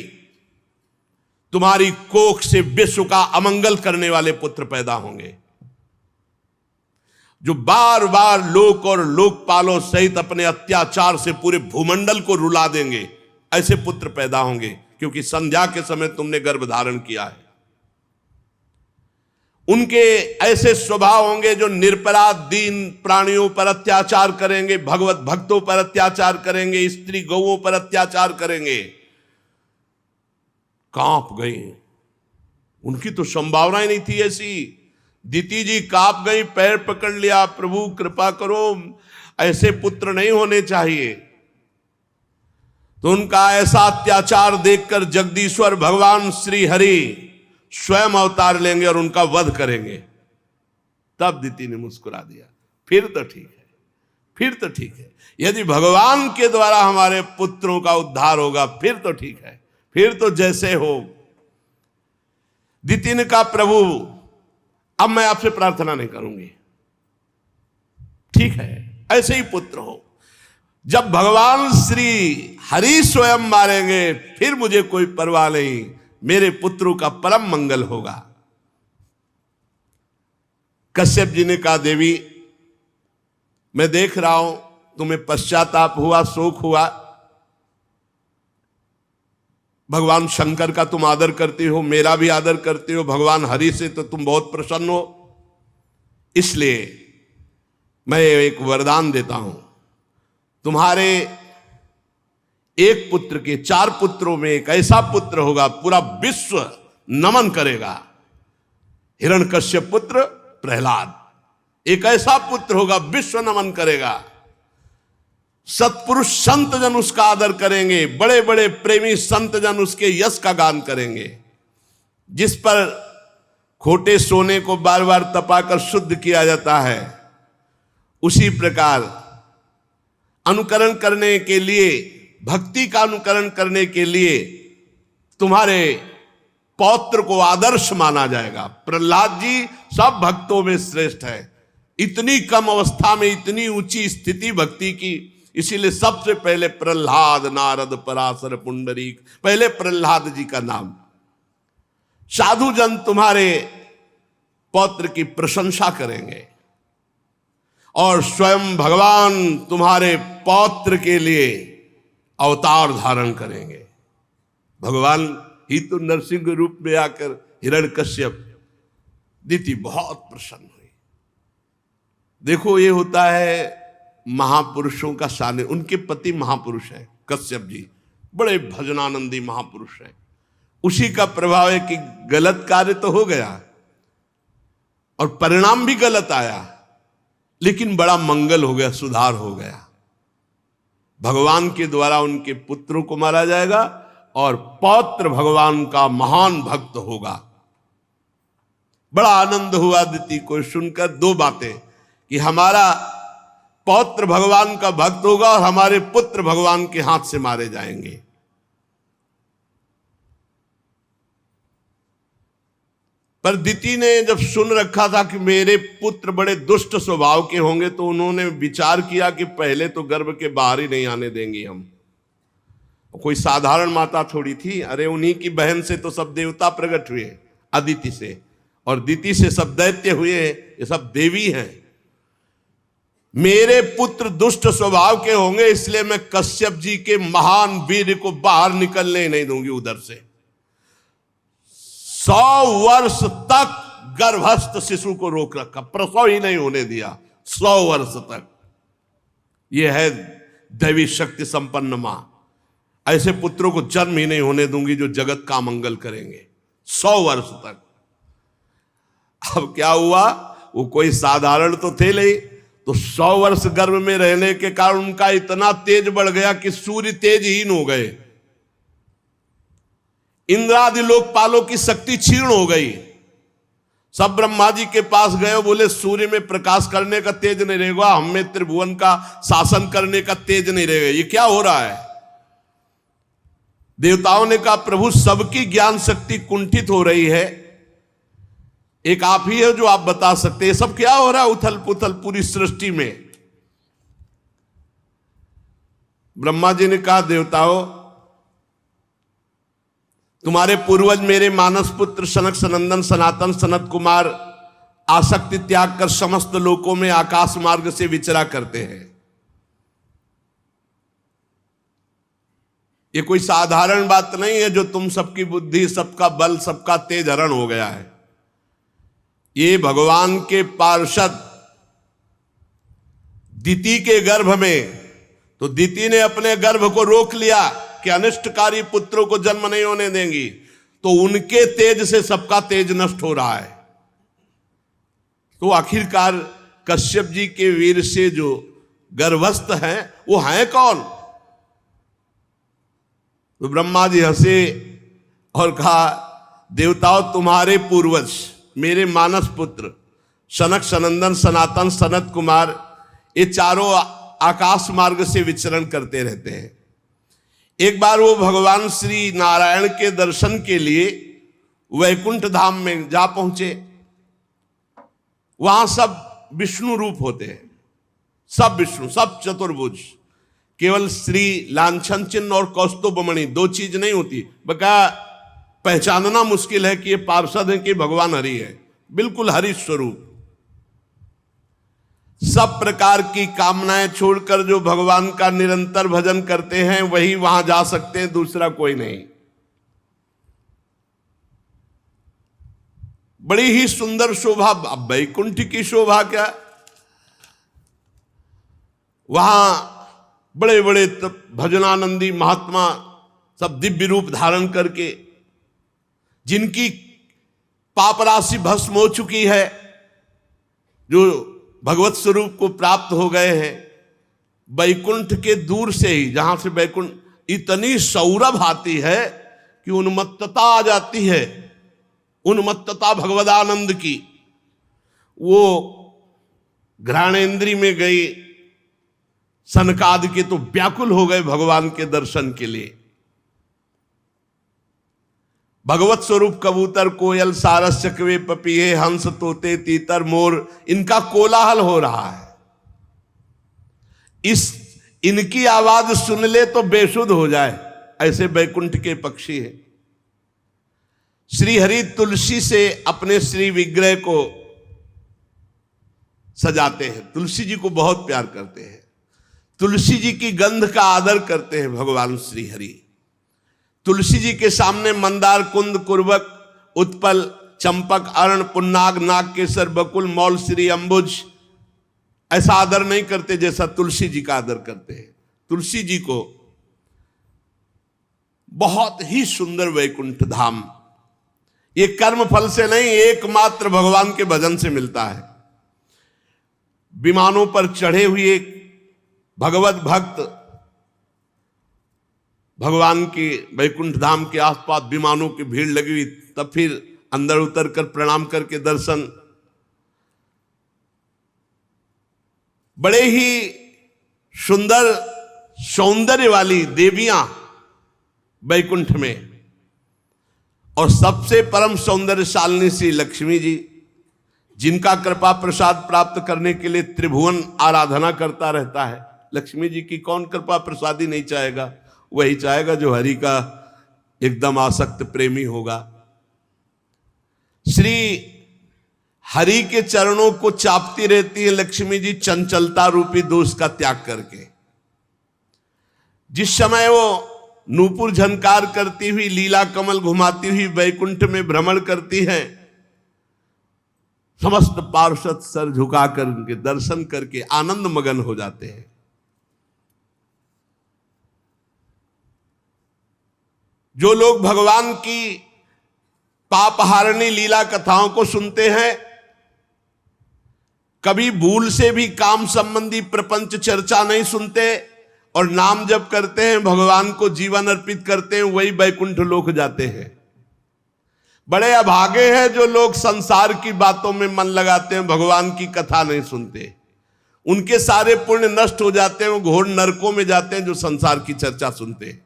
तुम्हारी कोख से विश्व का अमंगल करने वाले पुत्र पैदा होंगे, जो बार बार लोक और लोकपालों सहित अपने अत्याचार से पूरे भूमंडल को रुला देंगे। ऐसे पुत्र पैदा होंगे, क्योंकि संध्या के समय तुमने गर्भ धारण किया है। उनके ऐसे स्वभाव होंगे जो निरपराध दीन प्राणियों पर अत्याचार करेंगे, भगवत भक्तों पर अत्याचार करेंगे, स्त्री गौओं पर अत्याचार करेंगे। कांप गई, उनकी तो संभावना ही नहीं थी ऐसी। दीति जी कांप गई, पैर पकड़ लिया, प्रभु कृपा करो, ऐसे पुत्र नहीं होने चाहिए। तो उनका ऐसा अत्याचार देखकर जगदीश्वर भगवान श्री हरि स्वयं अवतार लेंगे और उनका वध करेंगे। तब दीति ने मुस्कुरा दिया, फिर तो ठीक है, फिर तो ठीक है। यदि भगवान के द्वारा हमारे पुत्रों का उद्धार होगा फिर तो ठीक है, फिर तो जैसे हो। दीति ने कहा, प्रभु अब मैं आपसे प्रार्थना नहीं करूंगी, ठीक है, ऐसे ही पुत्र हो। जब भगवान श्री हरि स्वयं मारेंगे फिर मुझे कोई परवाह नहीं, मेरे पुत्रों का परम मंगल होगा। कश्यप जी ने कहा, देवी मैं देख रहा हूं तुम्हें पश्चाताप हुआ, शोक हुआ। भगवान शंकर का तुम आदर करती हो, मेरा भी आदर करती हो, भगवान हरि से तो तुम बहुत प्रसन्न हो। इसलिए मैं एक वरदान देता हूं, तुम्हारे एक पुत्र के 4 पुत्रों में एक ऐसा पुत्र होगा पूरा विश्व नमन करेगा। हिरण्यकश्यप पुत्र प्रहलाद, एक ऐसा पुत्र होगा विश्व नमन करेगा। सत्पुरुष संत जन उसका आदर करेंगे, बड़े बड़े प्रेमी संत जन उसके यश का गान करेंगे। जिस पर खोटे सोने को बार बार तपाकर शुद्ध किया जाता है, उसी प्रकार अनुकरण करने के लिए, भक्ति का अनुकरण करने के लिए तुम्हारे पौत्र को आदर्श माना जाएगा। प्रहलाद जी सब भक्तों में श्रेष्ठ है, इतनी कम अवस्था में इतनी ऊंची स्थिति भक्ति की, इसीलिए सबसे पहले प्रहलाद, नारद, पराशर, पुंडरीक, पहले प्रहलाद जी का नाम। साधु जन तुम्हारे पौत्र की प्रशंसा करेंगे और स्वयं भगवान तुम्हारे पौत्र के लिए अवतार धारण करेंगे। भगवान ही तो नरसिंह रूप में आकर हिरण्यकश्यप, दीति बहुत प्रसन्न हुई। देखो ये होता है महापुरुषों का सानिध्य। उनके पति महापुरुष है कश्यप जी, बड़े भजनानंदी महापुरुष है। उसी का प्रभाव है कि गलत कार्य तो हो गया और परिणाम भी गलत आया, लेकिन बड़ा मंगल हो गया, सुधार हो गया। भगवान के द्वारा उनके पुत्रों को मारा जाएगा और पौत्र भगवान का महान भक्त होगा। बड़ा आनंद हुआ दीति को सुनकर 2 बातें, कि हमारा पौत्र भगवान का भक्त होगा और हमारे पुत्र भगवान के हाथ से मारे जाएंगे। पर दीति ने जब सुन रखा था कि मेरे पुत्र बड़े दुष्ट स्वभाव के होंगे, तो उन्होंने विचार किया कि पहले तो गर्भ के बाहर ही नहीं आने देंगे हम। कोई साधारण माता थोड़ी थी, अरे उन्हीं की बहन से तो सब देवता प्रकट हुए, अदिति से, और दीति से सब दैत्य हुए, ये सब देवी हैं। मेरे पुत्र दुष्ट स्वभाव के होंगे, इसलिए मैं कश्यप जी के महान वीर को बाहर निकलने नहीं दूंगी उधर से। 100 वर्ष तक गर्भस्थ शिशु को रोक रखा, प्रसव ही नहीं होने दिया 100 वर्ष तक। यह है दैवी शक्ति संपन्न मां। ऐसे पुत्रों को जन्म ही नहीं होने दूंगी जो जगत का मंगल करेंगे 100 वर्ष तक। अब क्या हुआ, वो कोई साधारण तो थे नहीं, तो 100 वर्ष गर्भ में रहने के कारण उनका इतना तेज बढ़ गया कि सूर्य तेजहीन हो गए। इंद्रादि लोकपालों की शक्ति क्षीण हो गई। सब ब्रह्मा जी के पास गए, बोले सूर्य में प्रकाश करने का तेज नहीं रहेगा, हम में त्रिभुवन का शासन करने का तेज नहीं रहेगा, ये क्या हो रहा है। देवताओं ने कहा प्रभु सबकी ज्ञान शक्ति कुंठित हो रही है, एक आप ही है जो आप बता सकते हैं सब क्या हो रहा है उथल पुथल पूरी सृष्टि में। ब्रह्मा जी ने कहा देवताओं, तुम्हारे पूर्वज मेरे मानस पुत्र सनक सनंदन सनातन सनत कुमार आसक्ति त्याग कर समस्त लोकों में आकाश मार्ग से विचरा करते हैं। ये कोई साधारण बात नहीं है जो तुम सबकी बुद्धि सबका बल सबका तेज हरण हो गया है। ये भगवान के पार्षद दिति के गर्भ में, तो दिति ने अपने गर्भ को रोक लिया कि अनिष्टकारी पुत्रों को जन्म नहीं होने देंगी, तो उनके तेज से सबका तेज नष्ट हो रहा है। तो आखिरकार कश्यप जी के वीर से जो गर्भस्थ हैं वो हैं कौन? तो ब्रह्मा जी हंसे और कहा देवताओं, तुम्हारे पूर्वज मेरे मानस पुत्र सनक सनंदन सनातन सनत कुमार ये चारों आकाश मार्ग से विचरण करते रहते हैं। एक बार वो भगवान श्री नारायण के दर्शन के लिए वैकुंठ धाम में जा पहुंचे। वहां सब विष्णु रूप होते हैं, सब विष्णु, सब चतुर्भुज। केवल श्री लांछन चिन्ह और कौस्तुभमणि दो चीज नहीं होती, बका पहचानना मुश्किल है कि ये पार्षद है कि भगवान हरि है। बिल्कुल हरि स्वरूप। सब प्रकार की कामनाएं छोड़कर जो भगवान का निरंतर भजन करते हैं वही वहां जा सकते हैं, दूसरा कोई नहीं। बड़ी ही सुंदर शोभा, अब वैकुंठ की शोभा क्या, वहां बड़े बड़े भजनानंदी महात्मा सब दिव्य रूप धारण करके, जिनकी पाप राशि भस्म हो चुकी है, जो भगवत स्वरूप को प्राप्त हो गए हैं, वैकुंठ के दूर से ही, जहां से वैकुंठ, इतनी सौरभ आती है कि उन्मत्तता आ जाती है, उन्मत्तता भगवदानंद की। वो घ्राणेन्द्री में गई सनकादि के तो व्याकुल हो गए भगवान के दर्शन के लिए। भगवत स्वरूप कबूतर कोयल सारस चकवे पपीहे हंस तोते तीतर मोर, इनका कोलाहल हो रहा है। इनकी आवाज सुन ले तो बेसुध हो जाए, ऐसे वैकुंठ के पक्षी हैं। श्री हरि तुलसी से अपने श्री विग्रह को सजाते हैं, तुलसी जी को बहुत प्यार करते हैं, तुलसी जी की गंध का आदर करते हैं भगवान श्री हरि। तुलसी जी के सामने मंदार कुंद कुर्बक उत्पल चंपक अर्ण पुन्नाग नाग केसर बकुल मौल श्री अंबुज ऐसा आदर नहीं करते जैसा तुलसी जी का आदर करते हैं। तुलसी जी को बहुत ही सुंदर वैकुंठ धाम, ये कर्म फल से नहीं, एकमात्र भगवान के भजन से मिलता है। विमानों पर चढ़े हुए भगवत भक्त भगवान के वैकुंठ धाम के आसपास विमानों की भीड़ लगी हुई, तब फिर अंदर उतर कर प्रणाम करके दर्शन। बड़े ही सुंदर सौंदर्य वाली देवियां वैकुंठ में, और सबसे परम सौंदर्यशालिनी श्री लक्ष्मी जी, जिनका कृपा प्रसाद प्राप्त करने के लिए त्रिभुवन आराधना करता रहता है। लक्ष्मी जी की कौन कृपा प्रसादी नहीं चाहेगा? वही चाहेगा जो हरि का एकदम आसक्त प्रेमी होगा। श्री हरि के चरणों को चापती रहती है लक्ष्मी जी, चंचलता रूपी दोष का त्याग करके। जिस समय वो नूपुर झनकार करती हुई, लीला कमल घुमाती हुई वैकुंठ में भ्रमण करती है, समस्त पार्षद सर झुकाकर उनके दर्शन करके आनंद मगन हो जाते हैं। जो लोग भगवान की पापहारिणी लीला कथाओं को सुनते हैं, कभी भूल से भी काम संबंधी प्रपंच चर्चा नहीं सुनते और नाम जप करते हैं, भगवान को जीवन अर्पित करते हैं, वही वैकुंठ लोक जाते हैं। बड़े अभागे हैं जो लोग संसार की बातों में मन लगाते हैं, भगवान की कथा नहीं सुनते। उनके सारे पुण्य नष्ट हो जाते हैं, वो घोर नरकों में जाते हैं जो संसार की चर्चा सुनते हैं।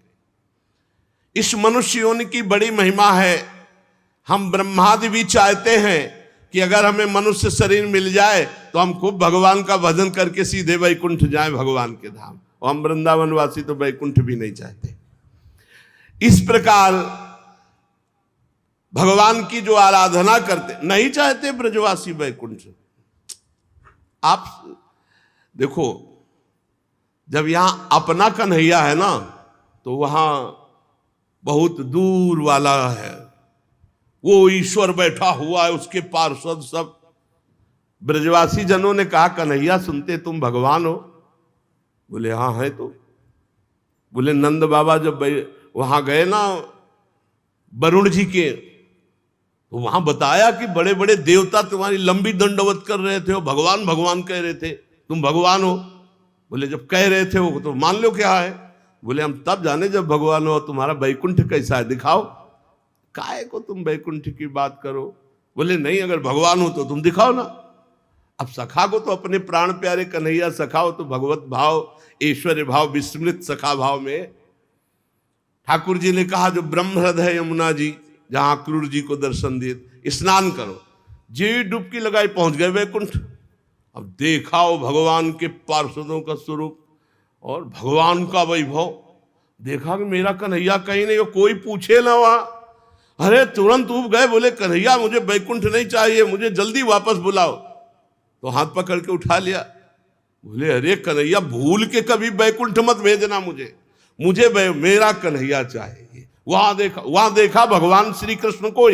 इस मनुष्य योनि की बड़ी महिमा है। हम ब्रह्मादि भी चाहते हैं कि अगर हमें मनुष्य शरीर मिल जाए तो हम खूब भगवान का भजन करके सीधे वैकुंठ जाएं, भगवान के धाम। और हम वृंदावनवासी तो वैकुंठ भी नहीं चाहते। इस प्रकार भगवान की जो आराधना करते नहीं चाहते ब्रजवासी वैकुंठ। आप देखो, जब यहां अपना कन्हैया है ना, तो वहां बहुत दूर वाला है, वो ईश्वर बैठा हुआ है, उसके पार्षद सब। ब्रजवासी जनों ने कहा, कन्हैया सुनते तुम भगवान हो? बोले हाँ है। तो बोले नंद बाबा जब वहां गए ना वरुण जी के, तो वहां बताया कि बड़े बड़े देवता तुम्हारी लंबी दंडवत कर रहे थे, भगवान भगवान कह रहे थे, तुम भगवान हो? बोले जब कह रहे थे वो तो मान लो क्या है। बोले हम तब जाने जब भगवान हो। तुम्हारा वैकुंठ कैसा है दिखाओ, काहे को तुम वैकुंठ की बात करो? बोले नहीं, अगर भगवान हो तो तुम दिखाओ ना। अब सखा को तो अपने प्राण प्यारे कन्हैया सखा हो, तो भगवत भाव ऐश्वर्य भाव विस्मृत सखा भाव में ठाकुर जी ने कहा, जो ब्रह्म हृदय यमुना जी जहां क्रूर जी को दर्शन दिए, स्नान करो। जी डुबकी लगाई, पहुंच गए वैकुंठ। अब देखा वो भगवान के पार्षदों का स्वरूप और भगवान का वैभव। देखा कि मेरा कन्हैया कहीं नहीं हो, कोई पूछे ना वहां। अरे तुरंत उब गए, बोले कन्हैया मुझे वैकुंठ नहीं चाहिए, मुझे जल्दी वापस बुलाओ। तो हाथ पकड़ के उठा लिया। बोले अरे कन्हैया भूल के कभी वैकुंठ मत भेजना मुझे मेरा कन्हैया चाहिए। वहां देखा भगवान श्री कृष्ण को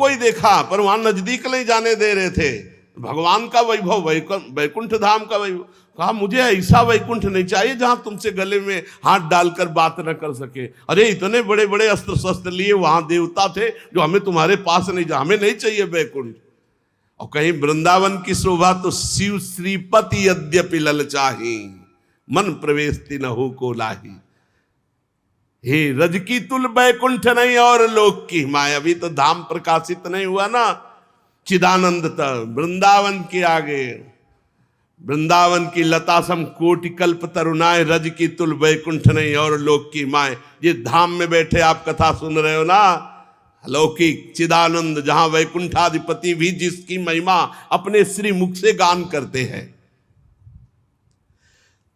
ही देखा, पर वहां नजदीक नहीं जाने दे रहे थे। भगवान का वैभव, वैकुंठ धाम का वैभव। कहा मुझे ऐसा वैकुंठ नहीं चाहिए जहां तुमसे गले में हाथ डालकर बात न कर सके। अरे इतने बड़े बड़े अस्त्र शस्त्र लिए वहां देवता थे जो हमें तुम्हारे पास नहीं जा, हमें नहीं चाहिए वैकुंठ। और कहीं वृंदावन की शोभा तो शिव श्रीपति यद्यपि ललचाही, मन प्रवेश न हो को लाही। हे रज की तुल वैकुंठ नहीं और लोक की माया। अभी तो धाम प्रकाशित नहीं हुआ ना, चिदानंद तक वृंदावन के आगे, वृंदावन की लता सम कोटि कल्प तरुणाए, रज की तुल वैकुंठ नहीं और लोक की माए। ये धाम में बैठे आप कथा सुन रहे हो ना, अलौकिक चिदानंद, जहां वैकुंठाधिपति भी जिसकी महिमा अपने श्री मुख से गान करते हैं।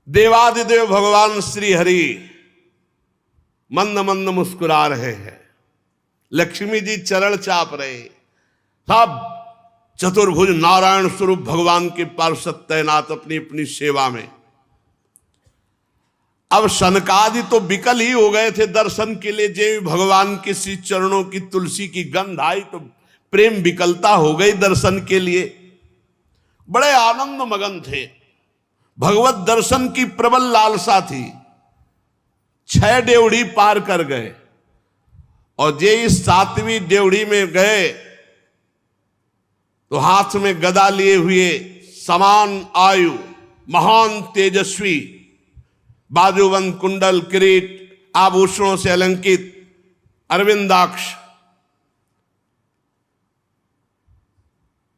देवादिदेव भगवान श्री हरि मंद मंद मुस्कुरा रहे हैं। लक्ष्मी जी चरण चाप रहे, सब चतुर्भुज नारायण स्वरूप भगवान के पार्षद तैनात अपनी अपनी सेवा में। अब सनकादि तो विकल ही हो गए थे दर्शन के लिए। जे भगवान के श्री चरणों की तुलसी की गंध आई तो प्रेम विकलता हो गई दर्शन के लिए। बड़े आनंद मगन थे, भगवत दर्शन की प्रबल लालसा थी। 6 डेवढ़ी पार कर गए और जे इस 7वीं डेवढ़ी में गए तो हाथ में गदा लिए हुए, समान आयु, महान तेजस्वी, बाजूबंद कुंडल किरीट आभूषणों से अलंकित, अरविंदाक्ष।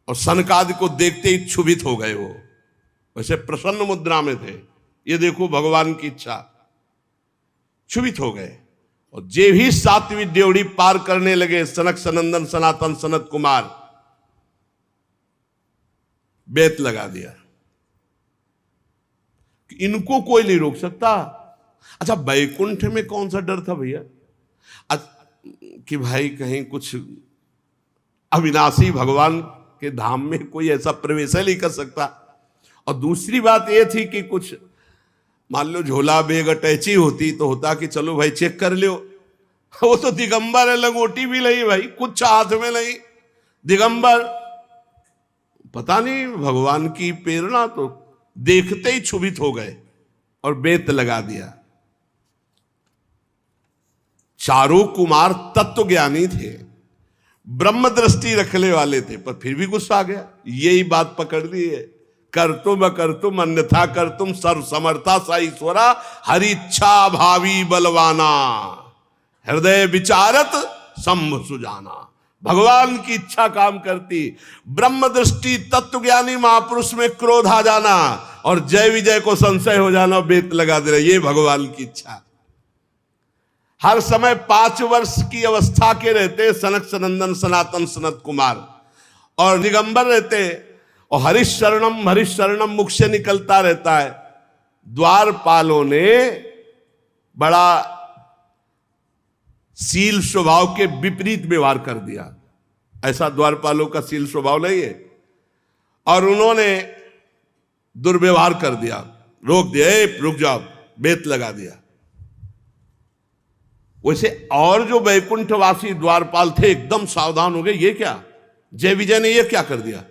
और सनकादि को देखते ही क्षुभित हो गए। वो वैसे प्रसन्न मुद्रा में थे, ये देखो भगवान की इच्छा, क्षुभित हो गए। और जे भी 7वीं डेवढ़ी पार करने लगे, सनक सनंदन सनातन सनत कुमार, बेत लगा दिया कि इनको कोई नहीं रोक सकता। अच्छा वैकुंठ में कौन सा डर था भैया कि भाई कहीं कुछ अविनाशी भगवान के धाम में कोई ऐसा प्रवेश नहीं कर सकता। और दूसरी बात यह थी कि कुछ मान लो झोला बेग अटैची होती तो होता कि चलो भाई चेक कर लो। वो तो दिगंबर है, लंगोटी भी नहीं भाई, कुछ हाथ में नहीं, दिगंबर। पता नहीं भगवान की प्रेरणा, तो देखते ही क्षुभित हो गए और बेत लगा दिया। चारों कुमार तत्व ज्ञानी थे, ब्रह्म दृष्टि रखने वाले थे, पर फिर भी गुस्सा आ गया। यही बात पकड़ ली है, कर तुम अकर तुम अन्यथा कर तुम, सर्व समर्था सा ईश्वरा, हरि इच्छा भावी बलवाना, हृदय विचारत संभ सुजाना। भगवान की इच्छा काम करती, ब्रह्म दृष्टि तत्व ज्ञानी महापुरुष में क्रोध आ जाना और जय विजय को संशय हो जाना, बेत लगा दे रहा, ये भगवान की इच्छा। हर समय 5 वर्ष की अवस्था के रहते सनक सनंदन सनातन सनत कुमार, और दिगंबर रहते, और हरिश शरणम मुख से निकलता रहता है। द्वारपालों ने बड़ा शील स्वभाव के विपरीत व्यवहार कर दिया। ऐसा द्वारपालों का शील स्वभाव नहीं है, और उन्होंने दुर्व्यवहार कर दिया, रोक दिया, रुक जाओ, बेत लगा दिया। वैसे और जो वैकुंठवासी द्वारपाल थे एकदम सावधान हो गए, ये क्या, जय विजय ने ये क्या कर दिया,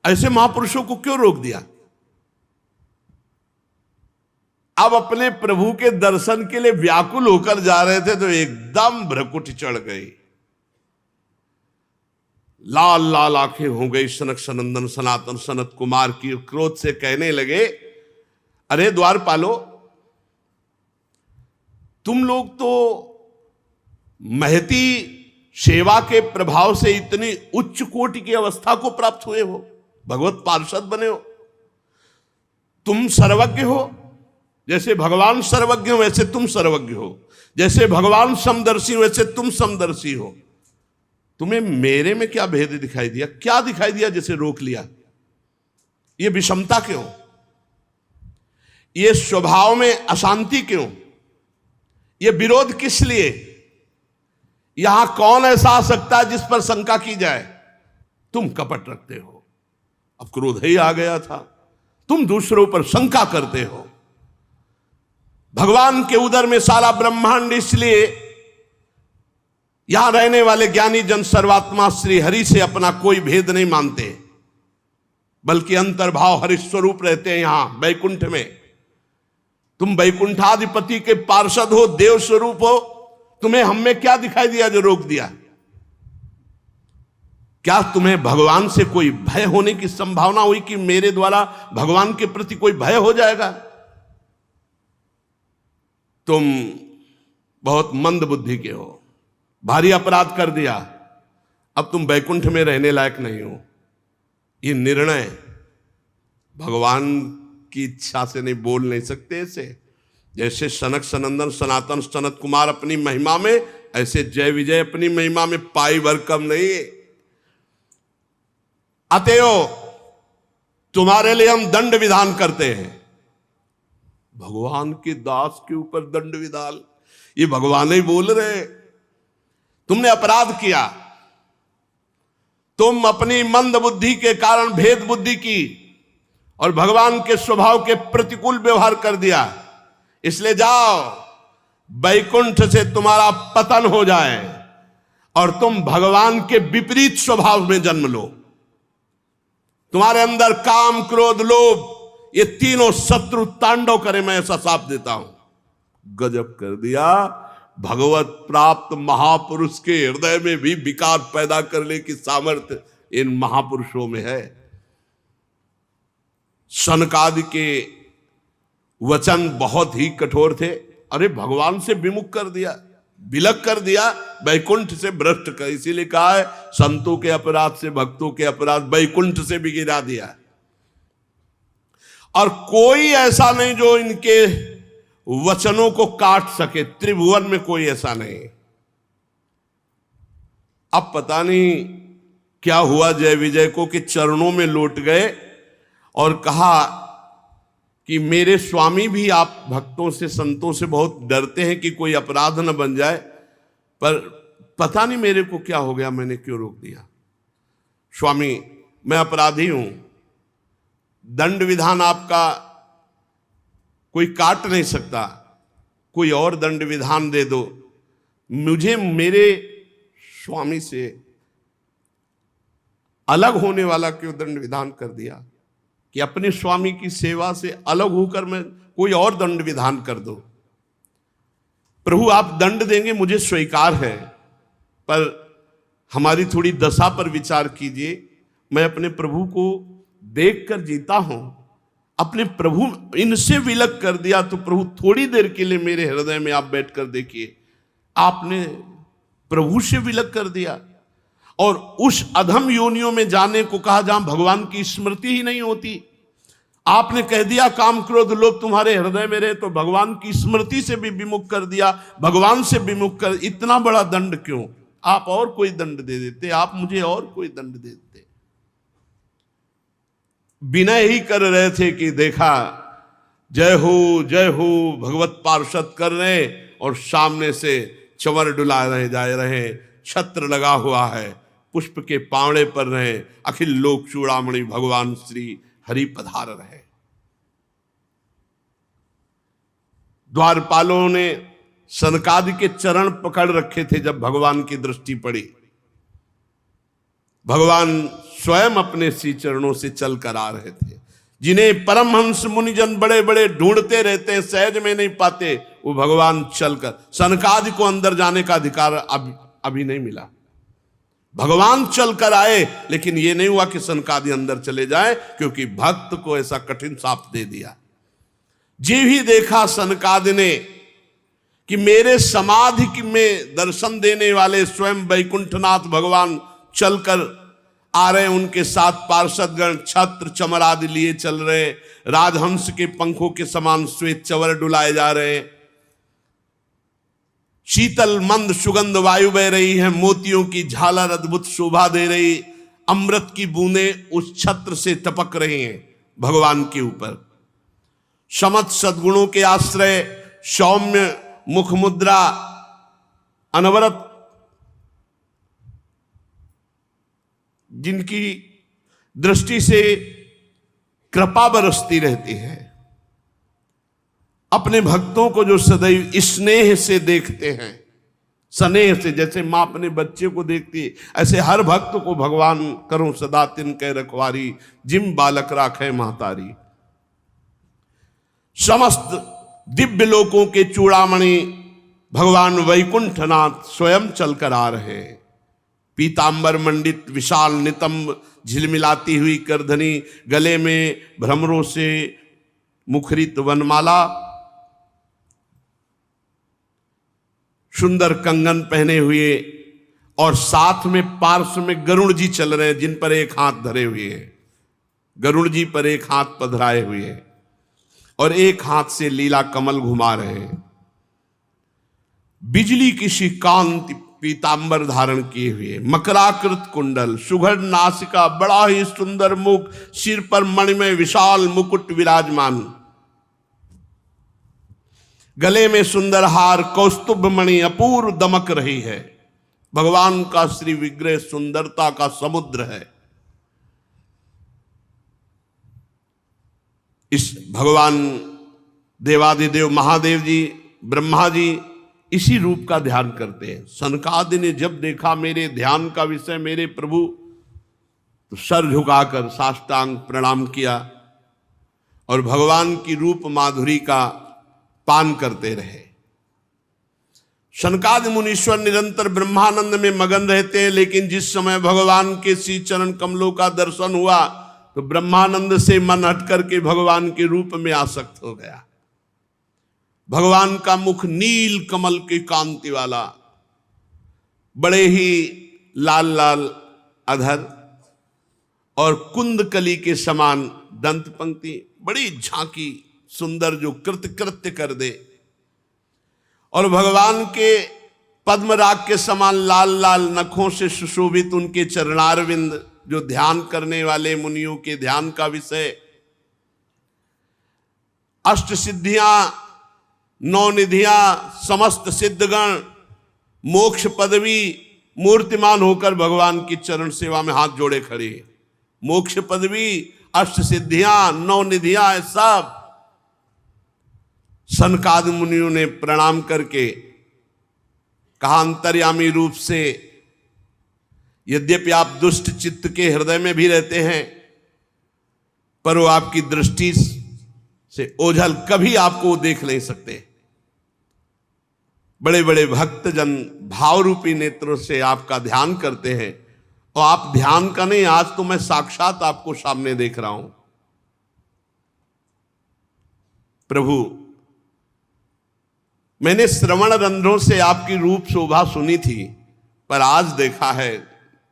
ऐसे महापुरुषों को क्यों रोक दिया। अब अपने प्रभु के दर्शन के लिए व्याकुल होकर जा रहे थे तो एकदम भ्रकुटी चढ़ गई, लाल लाल आंखें हो गई सनक सनंदन सनातन सनत कुमार की। क्रोध से कहने लगे, अरे द्वारपालो, तुम लोग तो महती सेवा के प्रभाव से इतनी उच्च कोटि की अवस्था को प्राप्त हुए हो, भगवत पार्षद बने हो, तुम सर्वज्ञ हो। जैसे भगवान सर्वज्ञ हो वैसे तुम सर्वज्ञ हो, जैसे भगवान समदर्शी हो वैसे तुम समदर्शी हो। तुम्हें मेरे में क्या भेद दिखाई दिया, क्या दिखाई दिया जैसे रोक लिया। ये विषमता क्यों, ये स्वभाव में अशांति क्यों, ये विरोध किस लिए। यहां कौन ऐसा आ सकता है जिस पर शंका की जाए। तुम कपट रखते हो, अब क्रोध ही आ गया था, तुम दूसरों पर शंका करते हो। भगवान के उदर में सारा ब्रह्मांड, इसलिए यहां रहने वाले ज्ञानी जन सर्वात्मा श्री हरि से अपना कोई भेद नहीं मानते, बल्कि अंतर्भाव हरि स्वरूप रहते हैं यहां वैकुंठ में। तुम वैकुंठाधिपति के पार्षद हो, देव स्वरूप हो, तुम्हें हम में क्या दिखाई दिया जो रोक दिया। क्या तुम्हें भगवान से कोई भय होने की संभावना हुई कि मेरे द्वारा भगवान के प्रति कोई भय हो जाएगा। तुम बहुत मंद बुद्धि के हो, भारी अपराध कर दिया, अब तुम वैकुंठ में रहने लायक नहीं हो। ये निर्णय भगवान की इच्छा से नहीं, बोल नहीं सकते ऐसे। जैसे सनक सनंदन सनातन सनत कुमार अपनी महिमा में, ऐसे जय विजय अपनी महिमा में पाई भर कम नहीं है। अतएव तुम्हारे लिए हम दंड विधान करते हैं। भगवान के दास के ऊपर दंड विधान, ये भगवान ही बोल रहे। तुमने अपराध किया, तुम अपनी मंद बुद्धि के कारण भेद बुद्धि की और भगवान के स्वभाव के प्रतिकूल व्यवहार कर दिया। इसलिए जाओ, वैकुंठ से तुम्हारा पतन हो जाए और तुम भगवान के विपरीत स्वभाव में जन्म लो। तुम्हारे अंदर काम क्रोध लोभ ये तीनों शत्रु तांडव करे, मैं ऐसा साफ देता हूं। गजब कर दिया। भगवत प्राप्त महापुरुष के हृदय में भी विकार पैदा करने की सामर्थ्य इन महापुरुषों में है। सनकादि के वचन बहुत ही कठोर थे। अरे भगवान से विमुख कर दिया, विलग कर दिया, वैकुंठ से भ्रष्ट कर। इसीलिए कहा है संतों के अपराध से भक्तों के अपराध वैकुंठ से भी गिरा दिया। और कोई ऐसा नहीं जो इनके वचनों को काट सके, त्रिभुवन में कोई ऐसा नहीं। अब पता नहीं क्या हुआ जय विजय को कि चरणों में लौट गए और कहा कि मेरे स्वामी भी आप भक्तों से संतों से बहुत डरते हैं कि कोई अपराध न बन जाए, पर पता नहीं मेरे को क्या हो गया, मैंने क्यों रोक दिया। स्वामी मैं अपराधी हूं, दंड विधान आपका कोई काट नहीं सकता, कोई और दंड विधान दे दो। मुझे मेरे स्वामी से अलग होने वाला क्यों दंड विधान कर दिया कि अपने स्वामी की सेवा से अलग होकर मैं कोई और दंड विधान कर दो। प्रभु आप दंड देंगे मुझे स्वीकार है, पर हमारी थोड़ी दशा पर विचार कीजिए। मैं अपने प्रभु को देखकर जीता हूं, अपने प्रभु इनसे विलग कर दिया तो प्रभु थोड़ी देर के लिए मेरे हृदय में आप बैठकर देखिए, आपने प्रभु से विलग कर दिया और उस अधम योनियों में जाने को कहा जहां भगवान की स्मृति ही नहीं होती। आपने कह दिया काम क्रोध लोभ तुम्हारे हृदय में रहे, तो भगवान की स्मृति से भी विमुख कर दिया, भगवान से विमुख कर, इतना बड़ा दंड क्यों? आप और कोई दंड दे देते, आप मुझे और कोई दंड दे देते। विनय ही कर रहे थे कि देखा जय हो भगवत पार्षद कर रहे, और सामने से चंवर डुला रहे जा रहे, छत्र लगा हुआ है, पुष्प के पावड़े पर रहे, अखिल लोक चूड़ामणि भगवान श्री हरि पधार रहे। द्वारपालों ने सनकादि के चरण पकड़ रखे थे। जब भगवान की दृष्टि पड़ी, भगवान स्वयं अपने श्री चरणों से चल कर आ रहे थे। जिन्हें परमहंस मुनिजन बड़े बड़े ढूंढते रहते हैं, सहज में नहीं पाते, वो भगवान चलकर, सनकादि को अंदर जाने का अधिकार अभी नहीं मिला। भगवान चलकर आए, लेकिन ये नहीं हुआ कि सनकादि अंदर चले जाए, क्योंकि भक्त को ऐसा कठिन शाप दे दिया। जी भी देखा सनकादि ने कि मेरे समाधि में दर्शन देने वाले स्वयं वैकुंठनाथ भगवान चलकर आ रहे, उनके साथ पार्षदगण छत्र चमर आदि लिए चल रहे, राजहंस के पंखों के समान श्वेत चंवर डुलाए जा रहे, शीतल मंद सुगंध वायु बह रही है, मोतियों की झालर अद्भुत शोभा दे रही, अमृत की बूंदें उस छत्र से टपक रही हैं भगवान के ऊपर। समस्त सद्गुणों के आश्रय, सौम्य मुख मुद्रा, अनवरत जिनकी दृष्टि से कृपा बरसती रहती है, अपने भक्तों को जो सदैव स्नेह से देखते हैं, स्नेह से, जैसे मां अपने बच्चे को देखती है, ऐसे हर भक्त को भगवान करो सदा तिनके रखवारी, जिम बालक राखे महतारी। समस्त दिव्य लोकों के चूड़ामणि भगवान वैकुंठनाथ स्वयं चलकर आ रहे हैं। पीतांबर मंडित विशाल नितंब झिलमिलाती हुई करधनी, गले में भ्रमरों से मुखरित वनमाला, सुंदर कंगन पहने हुए, और साथ में पार्श्व में गरुड़ जी चल रहे हैं, जिन पर एक हाथ धरे हुए हैं। गरुड़ जी पर एक हाथ पधराए हुए हैं और एक हाथ से लीला कमल घुमा रहे हैं। बिजली की सी कांति पीतांबर धारण किए हुए, मकराकृत कुंडल, सुघड़ नासिका, बड़ा ही सुंदर मुख, सिर पर मणिमय विशाल मुकुट विराजमान, गले में सुंदर हार, कौस्तुभ मणि अपूर्व दमक रही है। भगवान का श्री विग्रह सुंदरता का समुद्र है। इस भगवान देवादिदेव महादेव जी, ब्रह्मा जी इसी रूप का ध्यान करते हैं। सनकादि ने जब देखा मेरे ध्यान का विषय मेरे प्रभु, तो सर झुकाकर साष्टांग प्रणाम किया और भगवान की रूप माधुरी का पान करते रहे। सनकादि मुनीश्वर निरंतर ब्रह्मानंद में मगन रहते हैं, लेकिन जिस समय भगवान के श्री चरण कमलों का दर्शन हुआ, तो ब्रह्मानंद से मन हट करके भगवान के रूप में आसक्त हो गया। भगवान का मुख नील कमल की कांति वाला, बड़े ही लाल लाल अधर और कुंदकली के समान दंत पंक्ति, बड़ी झांकी सुंदर जो कृत्य कर दे, और भगवान के पद्मराग के समान लाल लाल नखों से सुशोभित उनके चरणारविंद, जो ध्यान करने वाले मुनियों के ध्यान का विषय, अष्ट सिद्धियां, नौ निधियां, समस्त सिद्धगण, मोक्ष पदवी मूर्तिमान होकर भगवान की चरण सेवा में हाथ जोड़े खड़े। मोक्ष पदवी, अष्ट सिद्धियां, नौ निधियां, सब सनकादि मुनियों ने प्रणाम करके कहा, अंतर्यामी रूप से यद्यपि आप दुष्ट चित्त के हृदय में भी रहते हैं, पर वो आपकी दृष्टि से ओझल, कभी आपको देख नहीं सकते। बड़े बड़े भक्तजन भाव रूपी नेत्रों से आपका ध्यान करते हैं, और आप ध्यान का नहीं, आज तो मैं साक्षात आपको सामने देख रहा हूं। प्रभु, मैंने श्रवण रंध्रों से आपकी रूप शोभा सुनी थी, पर आज देखा है,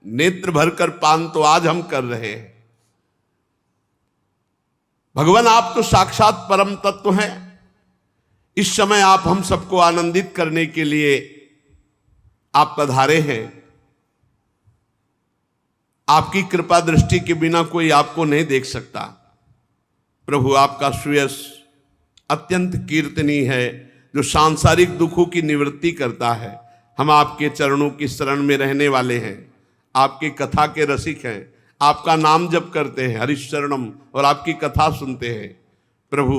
नेत्र भरकर पान तो आज हम कर रहे हैं। भगवान आप तो साक्षात परम तत्व हैं। इस समय आप हम सबको आनंदित करने के लिए आप पधारे हैं। आपकी कृपा दृष्टि के बिना कोई आपको नहीं देख सकता। प्रभु आपका सुयश अत्यंत कीर्तनीय है, जो सांसारिक दुखों की निवृत्ति करता है। हम आपके चरणों की शरण में रहने वाले हैं, आपकी कथा के रसिक हैं, आपका नाम जप करते हैं हरिशरणम, और आपकी कथा सुनते हैं। प्रभु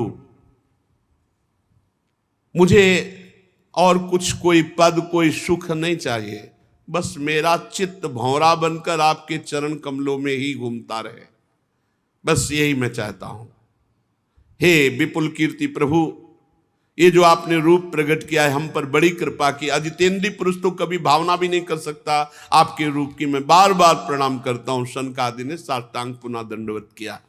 मुझे और कुछ कोई पद कोई सुख नहीं चाहिए, बस मेरा चित्त भंवरा बनकर आपके चरण कमलों में ही घूमता रहे, बस यही मैं चाहता हूं। हे विपुल कीर्ति प्रभु, ये जो आपने रूप प्रकट किया है, हम पर बड़ी कृपा की। अजितेंद्रीय पुरुष तो कभी भावना भी नहीं कर सकता आपके रूप की। मैं बार बार प्रणाम करता हूं। सनकादि ने साष्टांग पुनः दंडवत किया।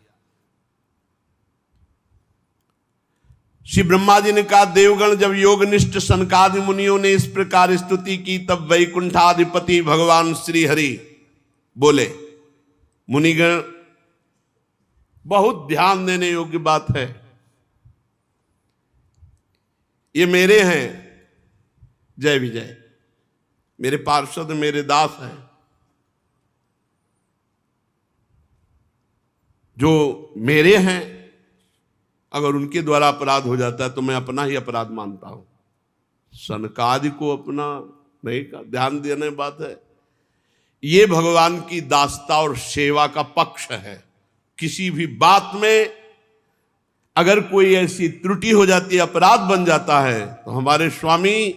श्री ब्रह्मा जी ने कहा, देवगण जब योगनिष्ठ सनकादि मुनियों ने इस प्रकार स्तुति की, तब वैकुंठाधिपति भगवान श्री हरि बोले, मुनिगण बहुत ध्यान देने योग्य बात है, ये मेरे हैं जय विजय, मेरे पार्षद मेरे दास हैं, जो मेरे हैं। अगर उनके द्वारा अपराध हो जाता है तो मैं अपना ही अपराध मानता हूं। सनकादि को अपना नहीं का ध्यान देने बात है। ये भगवान की दासता और सेवा का पक्ष है। किसी भी बात में अगर कोई ऐसी त्रुटि हो जाती है, अपराध बन जाता है, तो हमारे स्वामी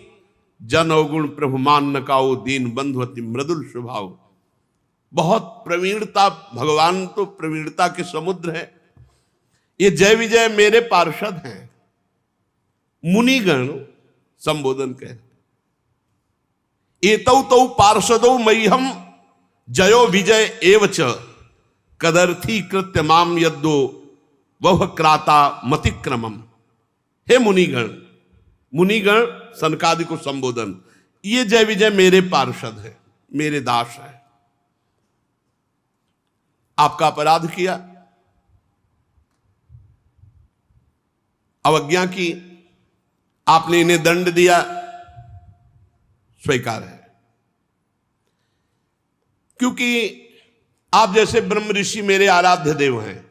जन अवगुण प्रभु मान न काओ, दीन बंधुअति मृदुल स्वभाव, बहुत प्रवीणता, भगवान तो प्रवीणता के समुद्र है। ये जय विजय मेरे पार्षद हैं। मुनिगण संबोधन कह, एतौ तौ पार्षदौ मह्यम जयो विजय एवच कदर्थी कृत्य माम यद्दो वह क्राता मतिक्रमम। हे मुनिगण, मुनिगण सनकादि को संबोधन, ये जय विजय मेरे पार्षद है, मेरे दास है। आपका अपराध किया, अवज्ञा की, आपने इन्हें दंड दिया, स्वीकार है। क्योंकि आप जैसे ब्रह्म ऋषि मेरे आराध्य देव हैं।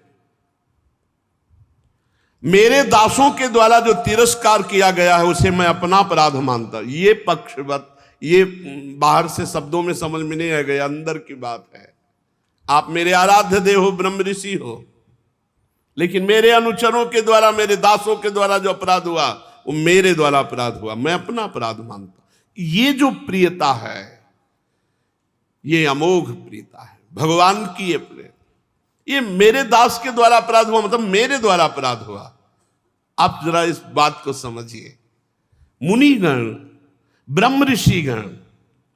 मेरे दासों के द्वारा जो तिरस्कार किया गया है उसे मैं अपना अपराध मानता। ये पक्षवत, ये बाहर से शब्दों में समझ में नहीं आ गया, अंदर की बात है। आप मेरे आराध्य देव हो, ब्रह्म ऋषि हो, लेकिन मेरे अनुचरों के द्वारा, मेरे दासों के द्वारा जो अपराध हुआ वो मेरे द्वारा अपराध हुआ, मैं अपना अपराध मानता। ये जो प्रियता है, ये अमोघ प्रियता है भगवान की। ये प्रिय, ये मेरे दास के द्वारा अपराध हुआ, मतलब मेरे द्वारा अपराध हुआ। आप जरा इस बात को समझिए। मुनिगण, ब्रह्म ऋषिगण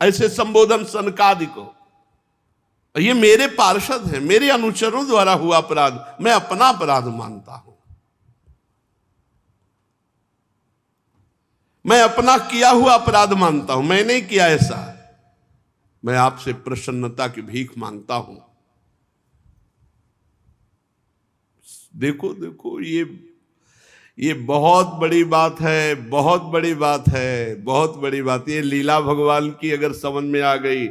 ऐसे संबोधन सनकादि को, ये मेरे पार्षद हैं, मेरे अनुचरों द्वारा हुआ अपराध मैं अपना अपराध मानता हूं। मैं अपना किया हुआ अपराध मानता हूं, मैं नहीं किया ऐसा। मैं आपसे प्रसन्नता की भीख मांगता हूं। देखो देखो, ये बहुत बड़ी बात है, बहुत बड़ी बात है, बहुत बड़ी बात। ये लीला भगवान की अगर समझ में आ गई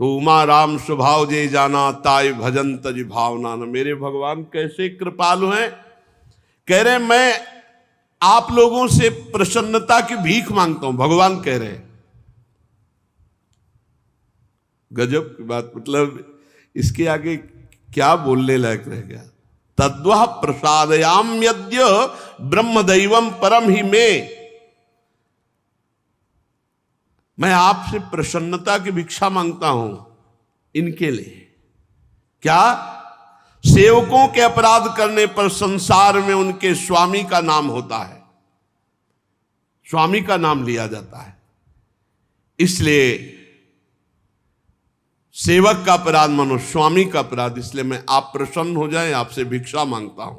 तो उमा राम स्वभाव जे जाना, ताय भजन तज भावना न। मेरे भगवान कैसे कृपालु हैं। कह रहे मैं आप लोगों से प्रसन्नता की भीख मांगता हूं, भगवान कह रहे हैं। गजब की बात, मतलब इसके आगे क्या बोलने लायक रह गया। तद्वः प्रसादयाम यद्य ब्रह्म दैवम परम ही में। मैं आपसे प्रसन्नता की भिक्षा मांगता हूं इनके लिए। क्या? सेवकों के अपराध करने पर संसार में उनके स्वामी का नाम होता है, स्वामी का नाम लिया जाता है। इसलिए सेवक का अपराध मानो स्वामी का अपराध। इसलिए मैं आप प्रसन्न हो जाएं, आपसे भिक्षा मांगता हूं।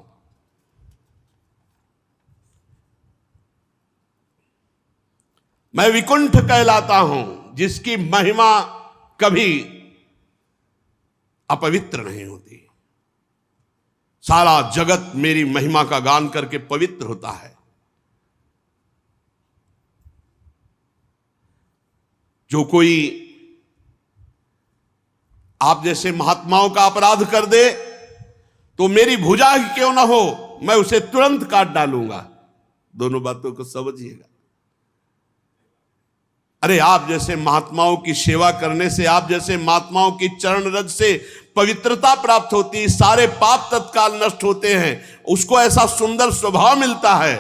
मैं विकुंठ कहलाता हूं, जिसकी महिमा कभी अपवित्र नहीं होती। सारा जगत मेरी महिमा का गान करके पवित्र होता है। जो कोई आप जैसे महात्माओं का अपराध कर दे तो मेरी भुजा ही क्यों ना हो, मैं उसे तुरंत काट डालूंगा। दोनों बातों को समझिएगा। अरे आप जैसे महात्माओं की सेवा करने से, आप जैसे महात्माओं की चरण रज से पवित्रता प्राप्त होती है, सारे पाप तत्काल नष्ट होते हैं। उसको ऐसा सुंदर स्वभाव मिलता है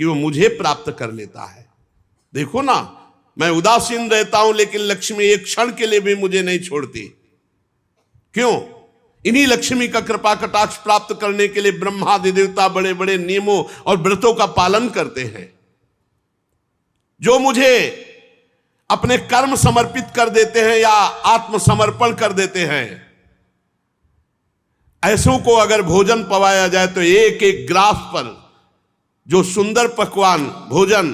कि वो मुझे प्राप्त कर लेता है। देखो ना, मैं उदासीन रहता हूं लेकिन लक्ष्मी एक क्षण के लिए भी मुझे नहीं छोड़ती। क्यों? इन्हीं लक्ष्मी का कृपा कटाक्ष प्राप्त करने के लिए ब्रह्मादि देवता बड़े बड़े नियमों और व्रतों का पालन करते हैं। जो मुझे अपने कर्म समर्पित कर देते हैं या आत्मसमर्पण कर देते हैं, ऐसों को अगर भोजन पवाया जाए तो एक एक ग्रास पर जो सुंदर पकवान भोजन,